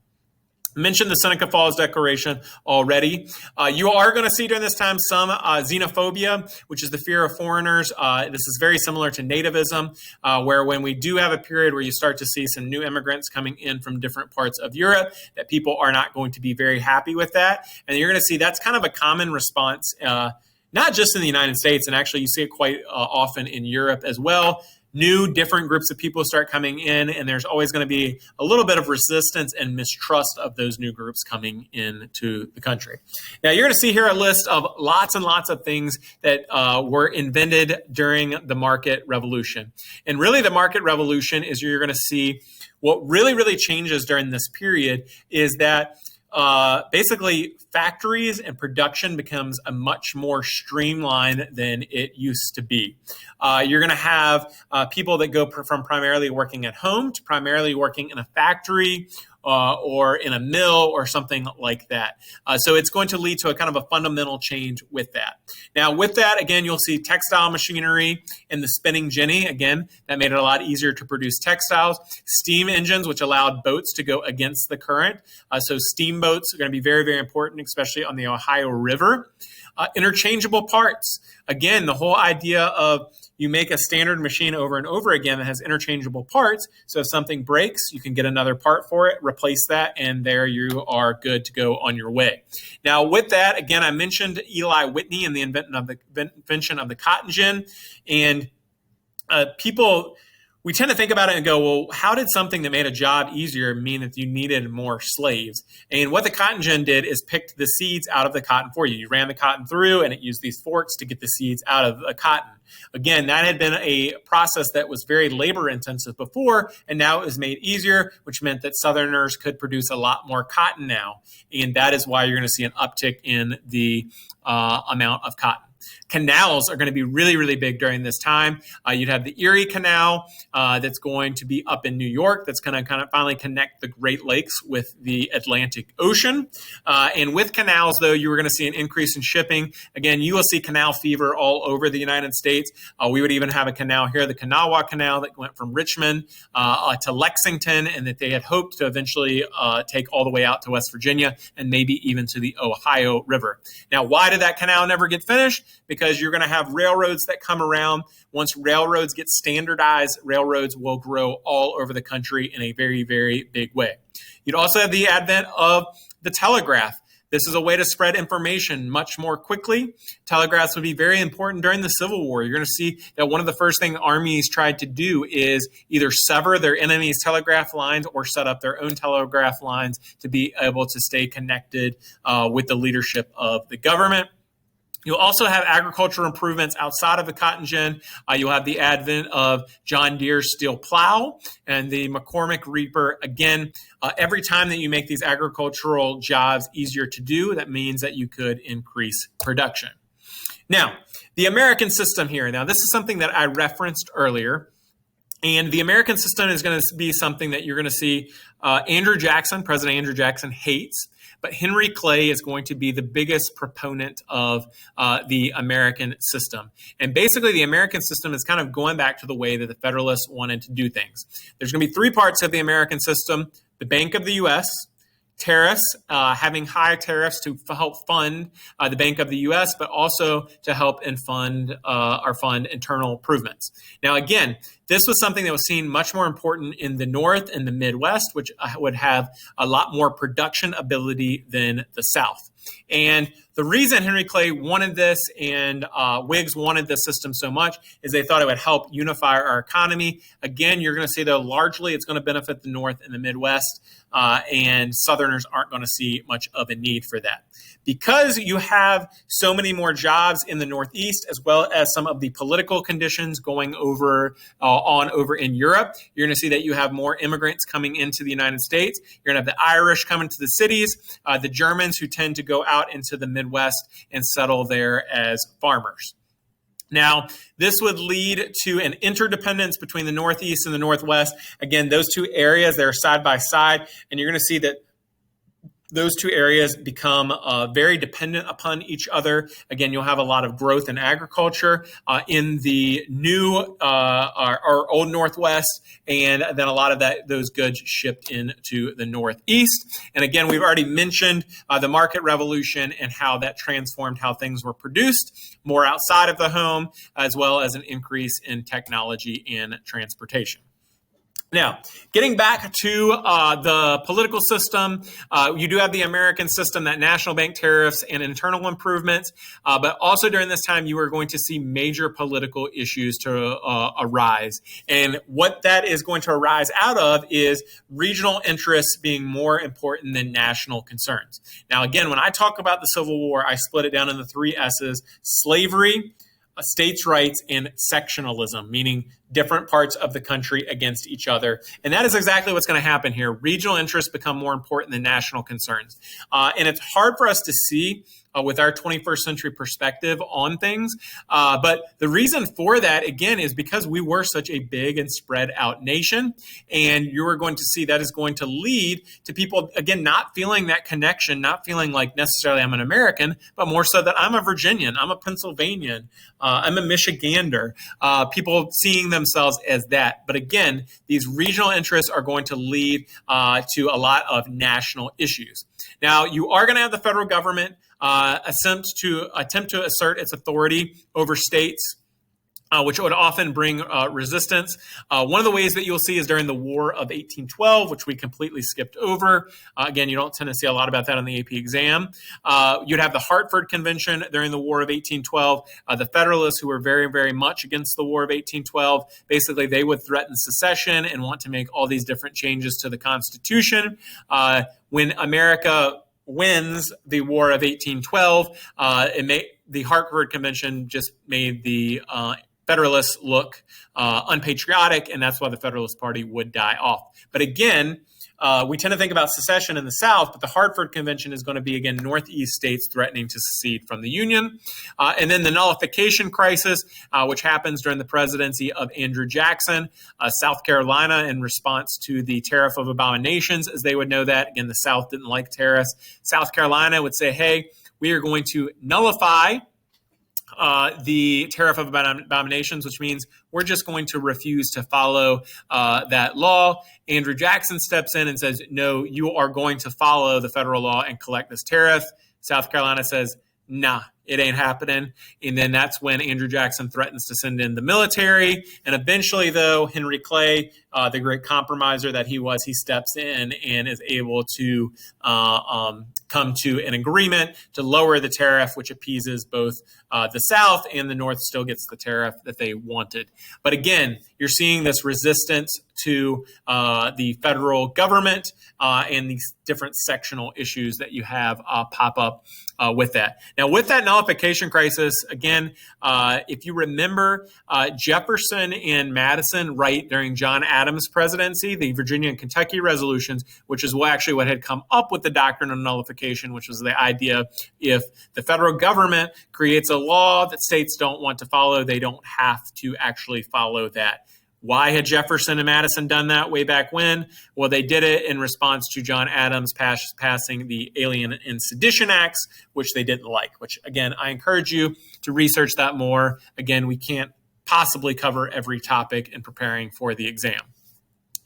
Speaker 1: I mentioned the Seneca Falls Declaration already. You are going to see during this time some xenophobia, which is the fear of foreigners. This is very similar to nativism, where when we do have a period where you start to see some new immigrants coming in from different parts of Europe, that people are not going to be very happy with that. And you're going to see that's kind of a common response, not just in the United States, and actually you see it quite often in Europe as well. New, different groups of people start coming in, and there's always going to be a little bit of resistance and mistrust of those new groups coming into the country. Now, you're going to see here a list of lots and lots of things that were invented during the market revolution. And really, the market revolution is you're going to see what really changes during this period is that basically factories and production becomes a much more streamlined than it used to be. You're going to have people that go from primarily working at home to primarily working in a factory or in a mill or something like that. So it's going to lead to a kind of a fundamental change with that. Now, with that, again, you'll see textile machinery and the spinning jenny. Again, that made it a lot easier to produce textiles. Steam engines, which allowed boats to go against the current. So steamboats are going to be very, very important, especially on the Ohio River. Interchangeable parts. Again, the whole idea of you make a standard machine over and over again that has interchangeable parts. So if something breaks, you can get another part for it, replace that, and there you are good to go on your way. Now, with that, again, I mentioned Eli Whitney and the invention of the cotton gin. And we tend to think about it and go, well, how did something that made a job easier mean that you needed more slaves? And what the cotton gin did is picked the seeds out of the cotton for you. You ran the cotton through, and it used these forks to get the seeds out of the cotton. Again, that had been a process that was very labor intensive before, and now it was made easier, which meant that Southerners could produce a lot more cotton now. And that is why you're going to see an uptick in the amount of cotton. Canals are going to be really, really big during this time. You'd have the Erie Canal that's going to be up in New York. That's going to kind of finally connect the Great Lakes with the Atlantic Ocean. And with canals, though, you were going to see an increase in shipping. Again, you will see canal fever all over the United States. We would even have a canal here, the Kanawha Canal, that went from Richmond to Lexington, and that they had hoped to eventually take all the way out to West Virginia and maybe even to the Ohio River. Now, why did that canal never get finished? Because you're going to have railroads that come around. Once railroads get standardized, railroads will grow all over the country in a very, very big way. You'd also have the advent of the telegraph. This is a way to spread information much more quickly. Telegraphs would be very important during the Civil War. You're going to see that one of the first things armies tried to do is either sever their enemies' telegraph lines or set up their own telegraph lines to be able to stay connected with the leadership of the government. You'll also have agricultural improvements outside of the cotton gin. You'll have the advent of John Deere's steel plow and the McCormick reaper. Again, every time that you make these agricultural jobs easier to do, that means that you could increase production. Now, the American system here. Now, this is something that I referenced earlier. And the American system is going to be something that you're going to see President Andrew Jackson hates. But Henry Clay is going to be the biggest proponent of the American system. And basically, the American system is kind of going back to the way that the Federalists wanted to do things. There's going to be three parts of the American system: the Bank of the U.S., tariffs, having high tariffs to help fund the Bank of the U.S., but also to help and fund internal improvements. Now, again, this was something that was seen much more important in the North and the Midwest, which would have a lot more production ability than the South. And the reason Henry Clay wanted this and Whigs wanted this system so much is they thought it would help unify our economy. Again, you're going to see that largely it's going to benefit the North and the Midwest, and Southerners aren't going to see much of a need for that. Because you have so many more jobs in the Northeast, as well as some of the political conditions going over in Europe, you're going to see that you have more immigrants coming into the United States. You're going to have the Irish coming to the cities, the Germans who tend to go out into the Midwest and settle there as farmers. Now, this would lead to an interdependence between the Northeast and the Northwest. Again, those two areas, they're side by side, and you're going to see that those two areas become very dependent upon each other. Again, you'll have a lot of growth in agriculture in the new or old Northwest, and then a lot of those goods shipped into the Northeast. And again, we've already mentioned the market revolution and how that transformed how things were produced, more outside of the home, as well as an increase in technology and transportation. Now, getting back to the political system, you do have the American system, that national bank tariffs and internal improvements, but also during this time, you are going to see major political issues to arise. And what that is going to arise out of is regional interests being more important than national concerns. Now, again, when I talk about the Civil War, I split it down into three S's: slavery, states' rights, and sectionalism, meaning different parts of the country against each other. And that is exactly what's going to happen here. Regional interests become more important than national concerns. And it's hard for us to see with our 21st century perspective on things. But the reason for that, again, is because we were such a big and spread out nation. And you're going to see that is going to lead to people, again, not feeling that connection, not feeling like necessarily I'm an American, but more so that I'm a Virginian, I'm a Pennsylvanian, I'm a Michigander, people seeing themselves as that. But again, these regional interests are going to lead to a lot of national issues. Now, you are going to have the federal government attempt to assert its authority over states, which would often bring resistance. One of the ways that you'll see is during the War of 1812, which we completely skipped over. Again, you don't tend to see a lot about that on the AP exam. You'd have the Hartford Convention during the War of 1812. The Federalists, who were very, very much against the War of 1812, basically they would threaten secession and want to make all these different changes to the Constitution. When America wins the War of 1812, the Hartford Convention just made the Federalists look unpatriotic, and that's why the Federalist Party would die off. But again, we tend to think about secession in the South, but the Hartford Convention is going to be, again, Northeast states threatening to secede from the Union. And then the nullification crisis, which happens during the presidency of Andrew Jackson. South Carolina, in response to the Tariff of Abominations, as they would know that. Again, the South didn't like tariffs. South Carolina would say, hey, we are going to nullify the Tariff of Abominations, which means we're just going to refuse to follow that law. Andrew Jackson steps in and says, no, you are going to follow the federal law and collect this tariff. South Carolina says, nah, it ain't happening. And then that's when Andrew Jackson threatens to send in the military. And eventually, though, Henry Clay, the great compromiser that he was, he steps in and is able to come to an agreement to lower the tariff, which appeases both the South, and the North still gets the tariff that they wanted. But again, you're seeing this resistance to the federal government and these different sectional issues that you have pop up with that. Now, with that nullification crisis, again, if you remember, Jefferson and Madison write during John Adams' presidency, the Virginia and Kentucky resolutions, which is what had come up with the doctrine of nullification, which was the idea if the federal government creates a law that states don't want to follow, they don't have to actually follow that. Why had Jefferson and Madison done that way back when? Well, they did it in response to John Adams passing the Alien and Sedition Acts, which they didn't like, which, again, I encourage you to research that more. Again, we can't possibly cover every topic in preparing for the exam.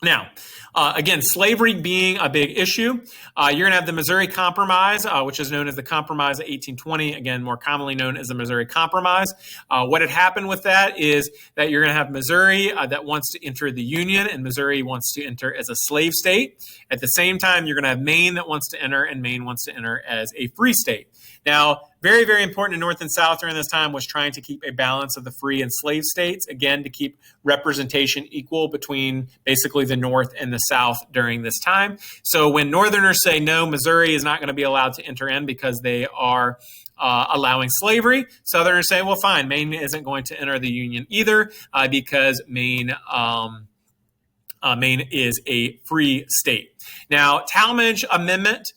Speaker 1: Now, again, slavery being a big issue, you're going to have the Missouri Compromise, which is known as the Compromise of 1820, again, more commonly known as the Missouri Compromise. What had happened with that is that you're going to have Missouri that wants to enter the Union, and Missouri wants to enter as a slave state. At the same time, you're going to have Maine that wants to enter, and Maine wants to enter as a free state. Now, very, very important in North and South during this time was trying to keep a balance of the free and slave states, again, to keep representation equal between basically the North and the South during this time. So when Northerners say, no, Missouri is not going to be allowed to enter in because they are allowing slavery, Southerners say, well, fine, Maine isn't going to enter the Union either because Maine is a free state. Now, Talmadge Amendment,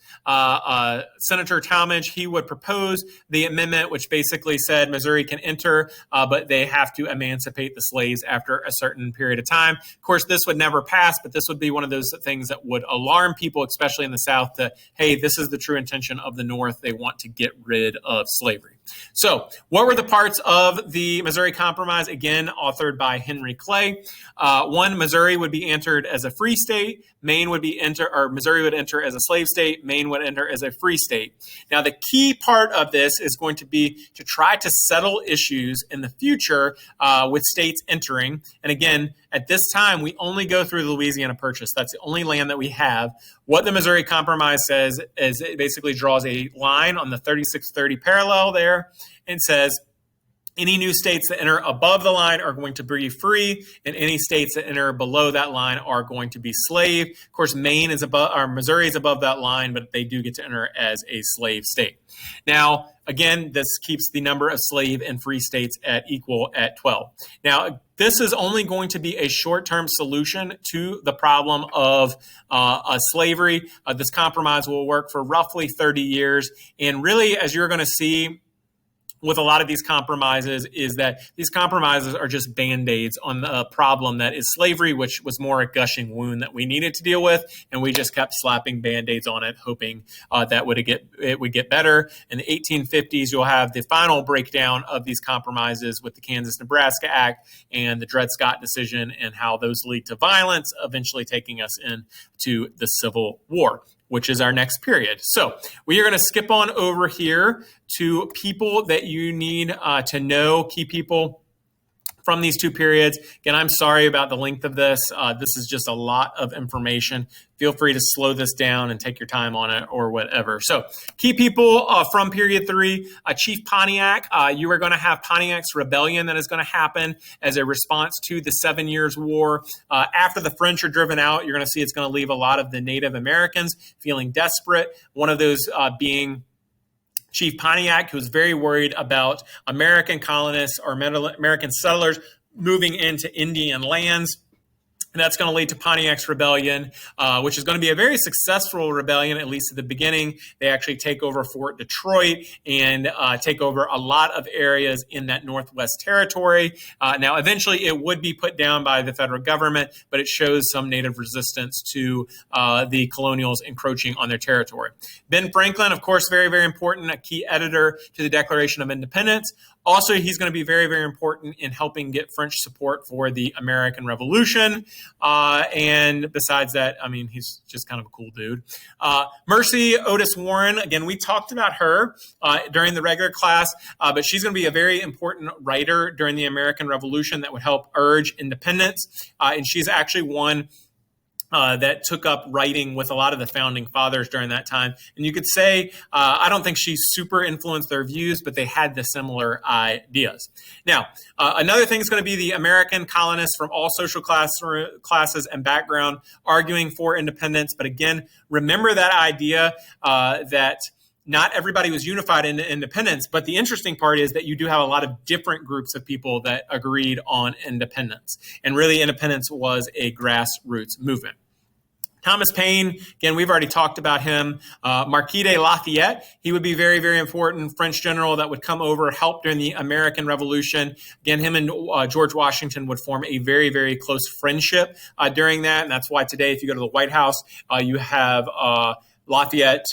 Speaker 1: Senator Talmadge, he would propose the amendment, which basically said Missouri can enter, but they have to emancipate the slaves after a certain period of time. Of course, this would never pass, but this would be one of those things that would alarm people, especially in the South, that, hey, this is the true intention of the North. They want to get rid of slavery. So what were the parts of the Missouri Compromise? Again, authored by Henry Clay. One, Missouri would be entered as a free state. Missouri would enter as a slave state. Maine would enter as a free state. Now, the key part of this is going to be to try to settle issues in the future with states entering. And again, at this time, we only go through the Louisiana Purchase. That's the only land that we have. What the Missouri Compromise says is it basically draws a line on the 3630 parallel there and says, Any new states that enter above the line are going to be free, and any states that enter below that line are going to be slave. Of course, Maine is above, or Missouri is above that line, but they do get to enter as a slave state. Now, again, this keeps the number of slave and free states at equal at 12. Now, this is only going to be a short-term solution to the problem of slavery. This compromise will work for roughly 30 years, and really, as you're going to see with a lot of these compromises, is that these compromises are just Band-Aids on the problem that is slavery, which was more a gushing wound that we needed to deal with, and we just kept slapping Band-Aids on it, hoping that it would get better. In the 1850s, you'll have the final breakdown of these compromises with the Kansas-Nebraska Act and the Dred Scott decision, and how those lead to violence, eventually taking us into the Civil War, which is our next period. So we are going to skip on over here to people that you need to know, key people from these two periods. Again, I'm sorry about the length of this. This is just a lot of information. Feel free to slow this down and take your time on it or whatever. So key people from period 3, Chief Pontiac. You are going to have Pontiac's rebellion that is going to happen as a response to the 7 Years' War. After the French are driven out, you're going to see it's going to leave a lot of the Native Americans feeling desperate. One of those being Chief Pontiac, who was very worried about American colonists or American settlers moving into Indian lands. And that's going to lead to Pontiac's rebellion, which is going to be a very successful rebellion, at least at the beginning. They actually take over Fort Detroit and take over a lot of areas in that Northwest Territory. Now, eventually, it would be put down by the federal government, but it shows some native resistance to the colonials encroaching on their territory. Ben Franklin, of course, very, very important, a key editor to the Declaration of Independence. Also, he's going to be very, very important in helping get French support for the American Revolution. And besides that, I mean, he's just kind of a cool dude. Mercy Otis Warren, again, we talked about her during the regular class, but she's going to be a very important writer during the American Revolution that would help urge independence. And she's actually one that took up writing with a lot of the founding fathers during that time. And you could say, I don't think she super influenced their views, but they had the similar ideas. Now, another thing is going to be the American colonists from all social classes and background arguing for independence. But again, remember that idea that not everybody was unified in independence, but the interesting part is that you do have a lot of different groups of people that agreed on independence. And really, independence was a grassroots movement. Thomas Paine, again, we've already talked about him. Marquis de Lafayette, he would be very, very important French general that would come over, help during the American Revolution. Again, him and George Washington would form a very, very close friendship during that. And that's why today, if you go to the White House, you have Lafayette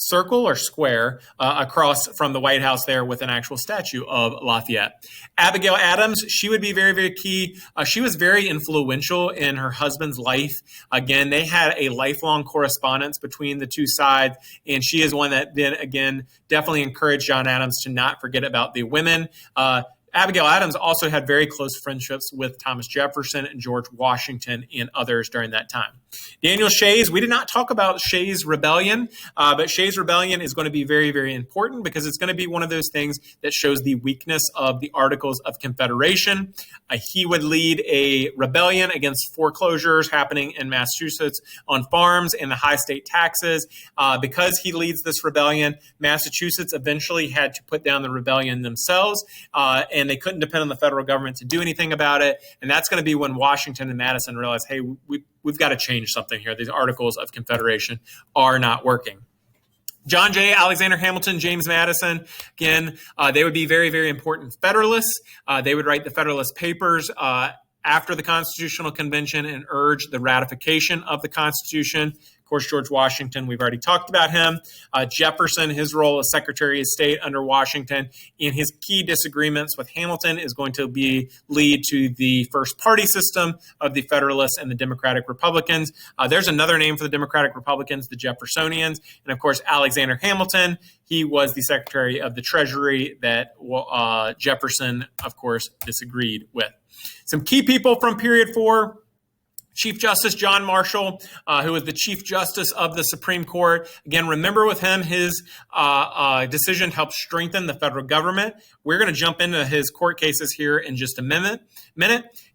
Speaker 1: circle or square across from the White House there with an actual statue of Lafayette. Abigail Adams, she would be very, very key. She was very influential in her husband's life. Again, they had a lifelong correspondence between the two sides, and she is one that then, again, definitely encouraged John Adams to not forget about the women. Abigail Adams also had very close friendships with Thomas Jefferson and George Washington and others during that time. Daniel Shays, we did not talk about Shays' Rebellion, but Shays' Rebellion is going to be very, very important because it's going to be one of those things that shows the weakness of the Articles of Confederation. He would lead a rebellion against foreclosures happening in Massachusetts on farms and the high state taxes. Because he leads this rebellion, Massachusetts eventually had to put down the rebellion themselves, and they couldn't depend on the federal government to do anything about it. And that's going to be when Washington and Madison realized, hey, we've got to change something here. These Articles of Confederation are not working. John Jay, Alexander Hamilton, James Madison, again, they would be very, very important Federalists. They would write the Federalist Papers after the Constitutional Convention and urge the ratification of the Constitution. Of course, George Washington, we've already talked about him. Jefferson, his role as Secretary of State under Washington, in his key disagreements with Hamilton is going to lead to the first party system of the Federalists and the Democratic Republicans. There's another name for the Democratic Republicans, the Jeffersonians. And of course, Alexander Hamilton, he was the Secretary of the Treasury that Jefferson, of course, disagreed with. Some key people from period 4. Chief Justice John Marshall, who was the Chief Justice of the Supreme Court. Again, remember with him, his decision helped strengthen the federal government. We're going to jump into his court cases here in just a minute.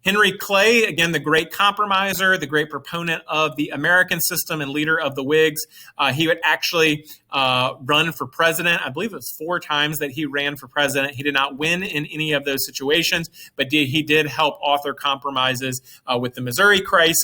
Speaker 1: Henry Clay, again, the great compromiser, the great proponent of the American system and leader of the Whigs. He would actually run for president. I believe it was 4 times that he ran for president. He did not win in any of those situations, but he did help author compromises with the Missouri crisis,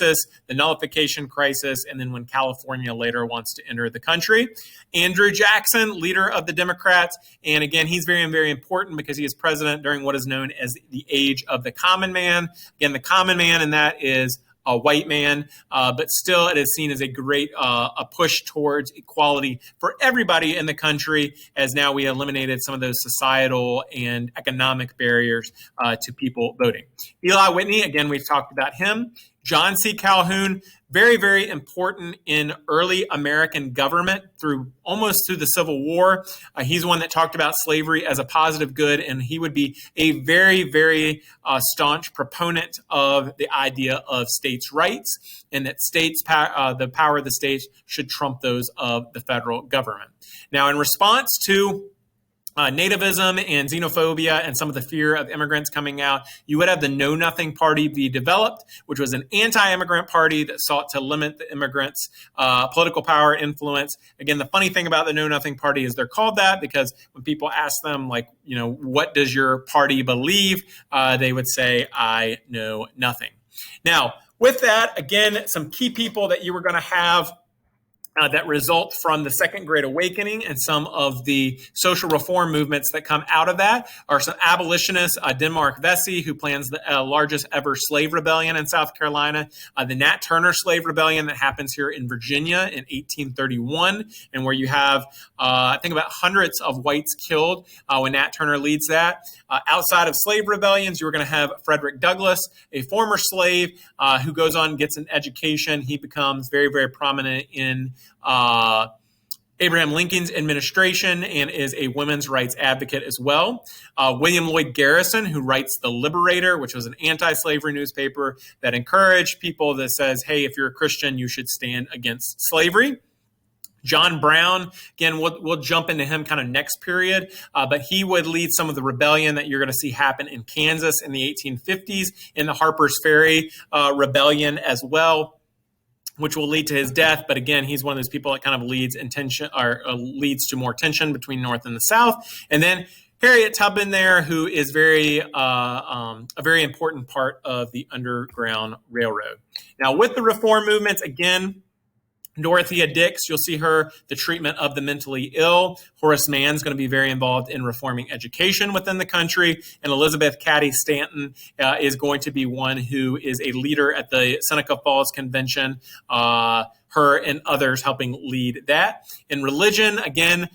Speaker 1: the nullification crisis, and then when California later wants to enter the country. Andrew Jackson, leader of the Democrats, and again, he's very, very important because he is president during what is known as the age of the common man. Again, the common man, and that is a white man, but still it is seen as a great a push towards equality for everybody in the country, as now we eliminated some of those societal and economic barriers to people voting. Eli Whitney, again, we've talked about him. John C. Calhoun, very, very important in early American government almost through the Civil War. He's one that talked about slavery as a positive good, and he would be a very, very staunch proponent of the idea of states' rights and that the power of the states should trump those of the federal government. Now, in response to nativism and xenophobia and some of the fear of immigrants coming out, you would have the Know Nothing Party be developed, which was an anti-immigrant party that sought to limit the immigrants' political power, influence. Again, the funny thing about the Know Nothing Party is they're called that because when people ask them, like, what does your party believe? They would say, I know nothing. Now, with that, again, some key people that you were going to have that result from the Second Great Awakening and some of the social reform movements that come out of that are some abolitionists, Denmark Vesey, who plans the largest ever slave rebellion in South Carolina, the Nat Turner slave rebellion that happens here in Virginia in 1831, and where you have, I think, about hundreds of whites killed when Nat Turner leads that. Outside of slave rebellions, you were going to have Frederick Douglass, a former slave who goes on and gets an education. He becomes very, very prominent in Abraham Lincoln's administration and is a women's rights advocate as well. William Lloyd Garrison, who writes The Liberator, which was an anti-slavery newspaper that encouraged people that says, hey, if you're a Christian, you should stand against slavery. John Brown, again, we'll jump into him kind of next period, but he would lead some of the rebellion that you're going to see happen in Kansas in the 1850s, in the Harper's Ferry rebellion as well, which will lead to his death. But again, he's one of those people that kind of leads to more tension between North and the South. And then Harriet Tubman there, who is a very important part of the Underground Railroad. Now, with the reform movements, again, Dorothea Dix, you'll see her, the treatment of the mentally ill. Horace Mann's going to be very involved in reforming education within the country. And Elizabeth Cady Stanton is going to be one who is a leader at the Seneca Falls Convention, her and others helping lead that. In religion, again,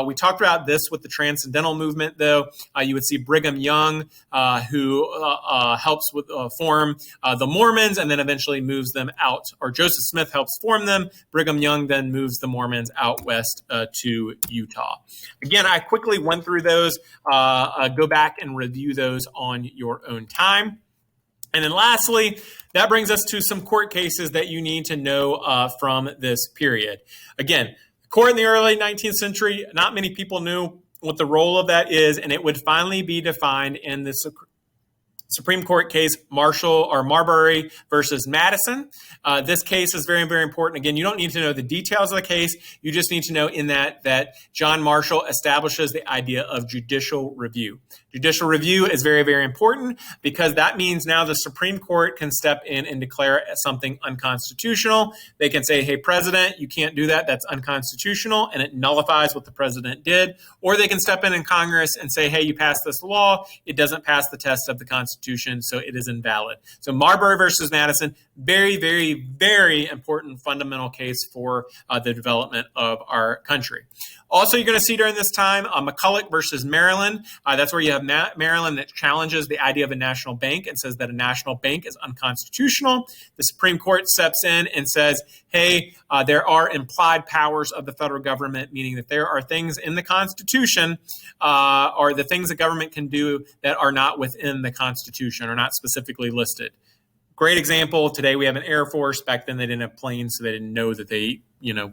Speaker 1: we talked about this with the Transcendental Movement, though. You would see Brigham Young, who helps with form the Mormons and then eventually moves them out, or Joseph Smith helps form them. Brigham Young then moves the Mormons out west to Utah. Again, I quickly went through those. Go back and review those on your own time. And then lastly, that brings us to some court cases that you need to know from this period. Again, court in the early 19th century, not many people knew what the role of that is, and it would finally be defined in the Supreme Court case Marbury versus Madison. This case is very, very important. Again, you don't need to know the details of the case. You just need to know in that John Marshall establishes the idea of judicial review. Judicial review is very, very important because that means now the Supreme Court can step in and declare something unconstitutional. They can say, hey, President, you can't do that. That's unconstitutional, and it nullifies what the president did. Or they can step in Congress and say, hey, you passed this law. It doesn't pass the test of the Constitution, so it is invalid. So Marbury versus Madison, very, very, very important fundamental case for the development of our country. Also, you're going to see during this time McCulloch versus Maryland. That's where you have Maryland that challenges the idea of a national bank and says that a national bank is unconstitutional. The Supreme Court steps in and says, hey, there are implied powers of the federal government, meaning that there are things in the Constitution or the things the government can do that are not within the Constitution or not specifically listed. great example. Today we have an Air Force. Back then they didn't have planes, so they didn't know that they,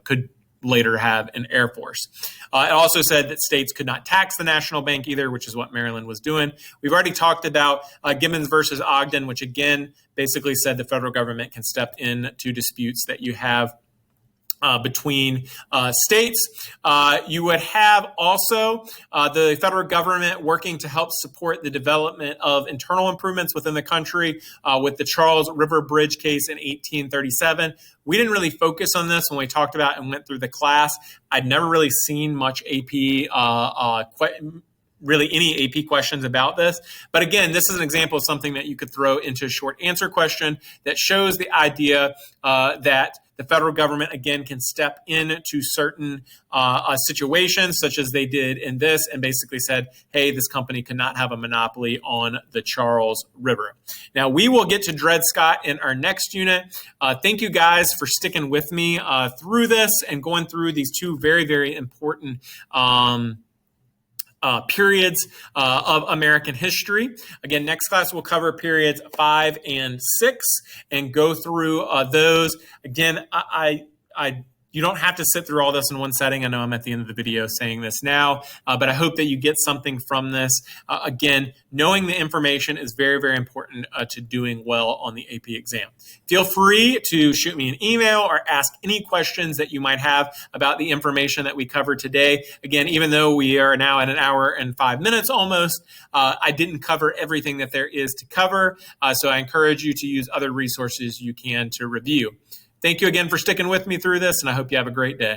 Speaker 1: could later have an Air Force. It also said that states could not tax the national bank either, which is what Maryland was doing. We've already talked about Gibbons versus Ogden, which again basically said the federal government can step in to disputes that you have between states. You would have also the federal government working to help support the development of internal improvements within the country with the Charles River Bridge case in 1837. We didn't really focus on this when we talked about and went through the class. I'd never really seen much AP really any AP questions about this. But again, this is an example of something that you could throw into a short answer question that shows the idea that the federal government, again, can step into certain situations, such as they did in this, and basically said, hey, this company cannot have a monopoly on the Charles River. Now, we will get to Dred Scott in our next unit. Thank you guys for sticking with me through this and going through these two very, very important periods of American history. Again, next class we'll cover periods 5 and 6 and go through those. Again, you don't have to sit through all this in one setting. I know I'm at the end of the video saying this now, but I hope that you get something from this. Again, knowing the information is very, very important to doing well on the AP exam. Feel free to shoot me an email or ask any questions that you might have about the information that we covered today. Again, even though we are now at 1 hour and 5 minutes almost, I didn't cover everything that there is to cover. So I encourage you to use other resources you can to review. Thank you again for sticking with me through this, and I hope you have a great day.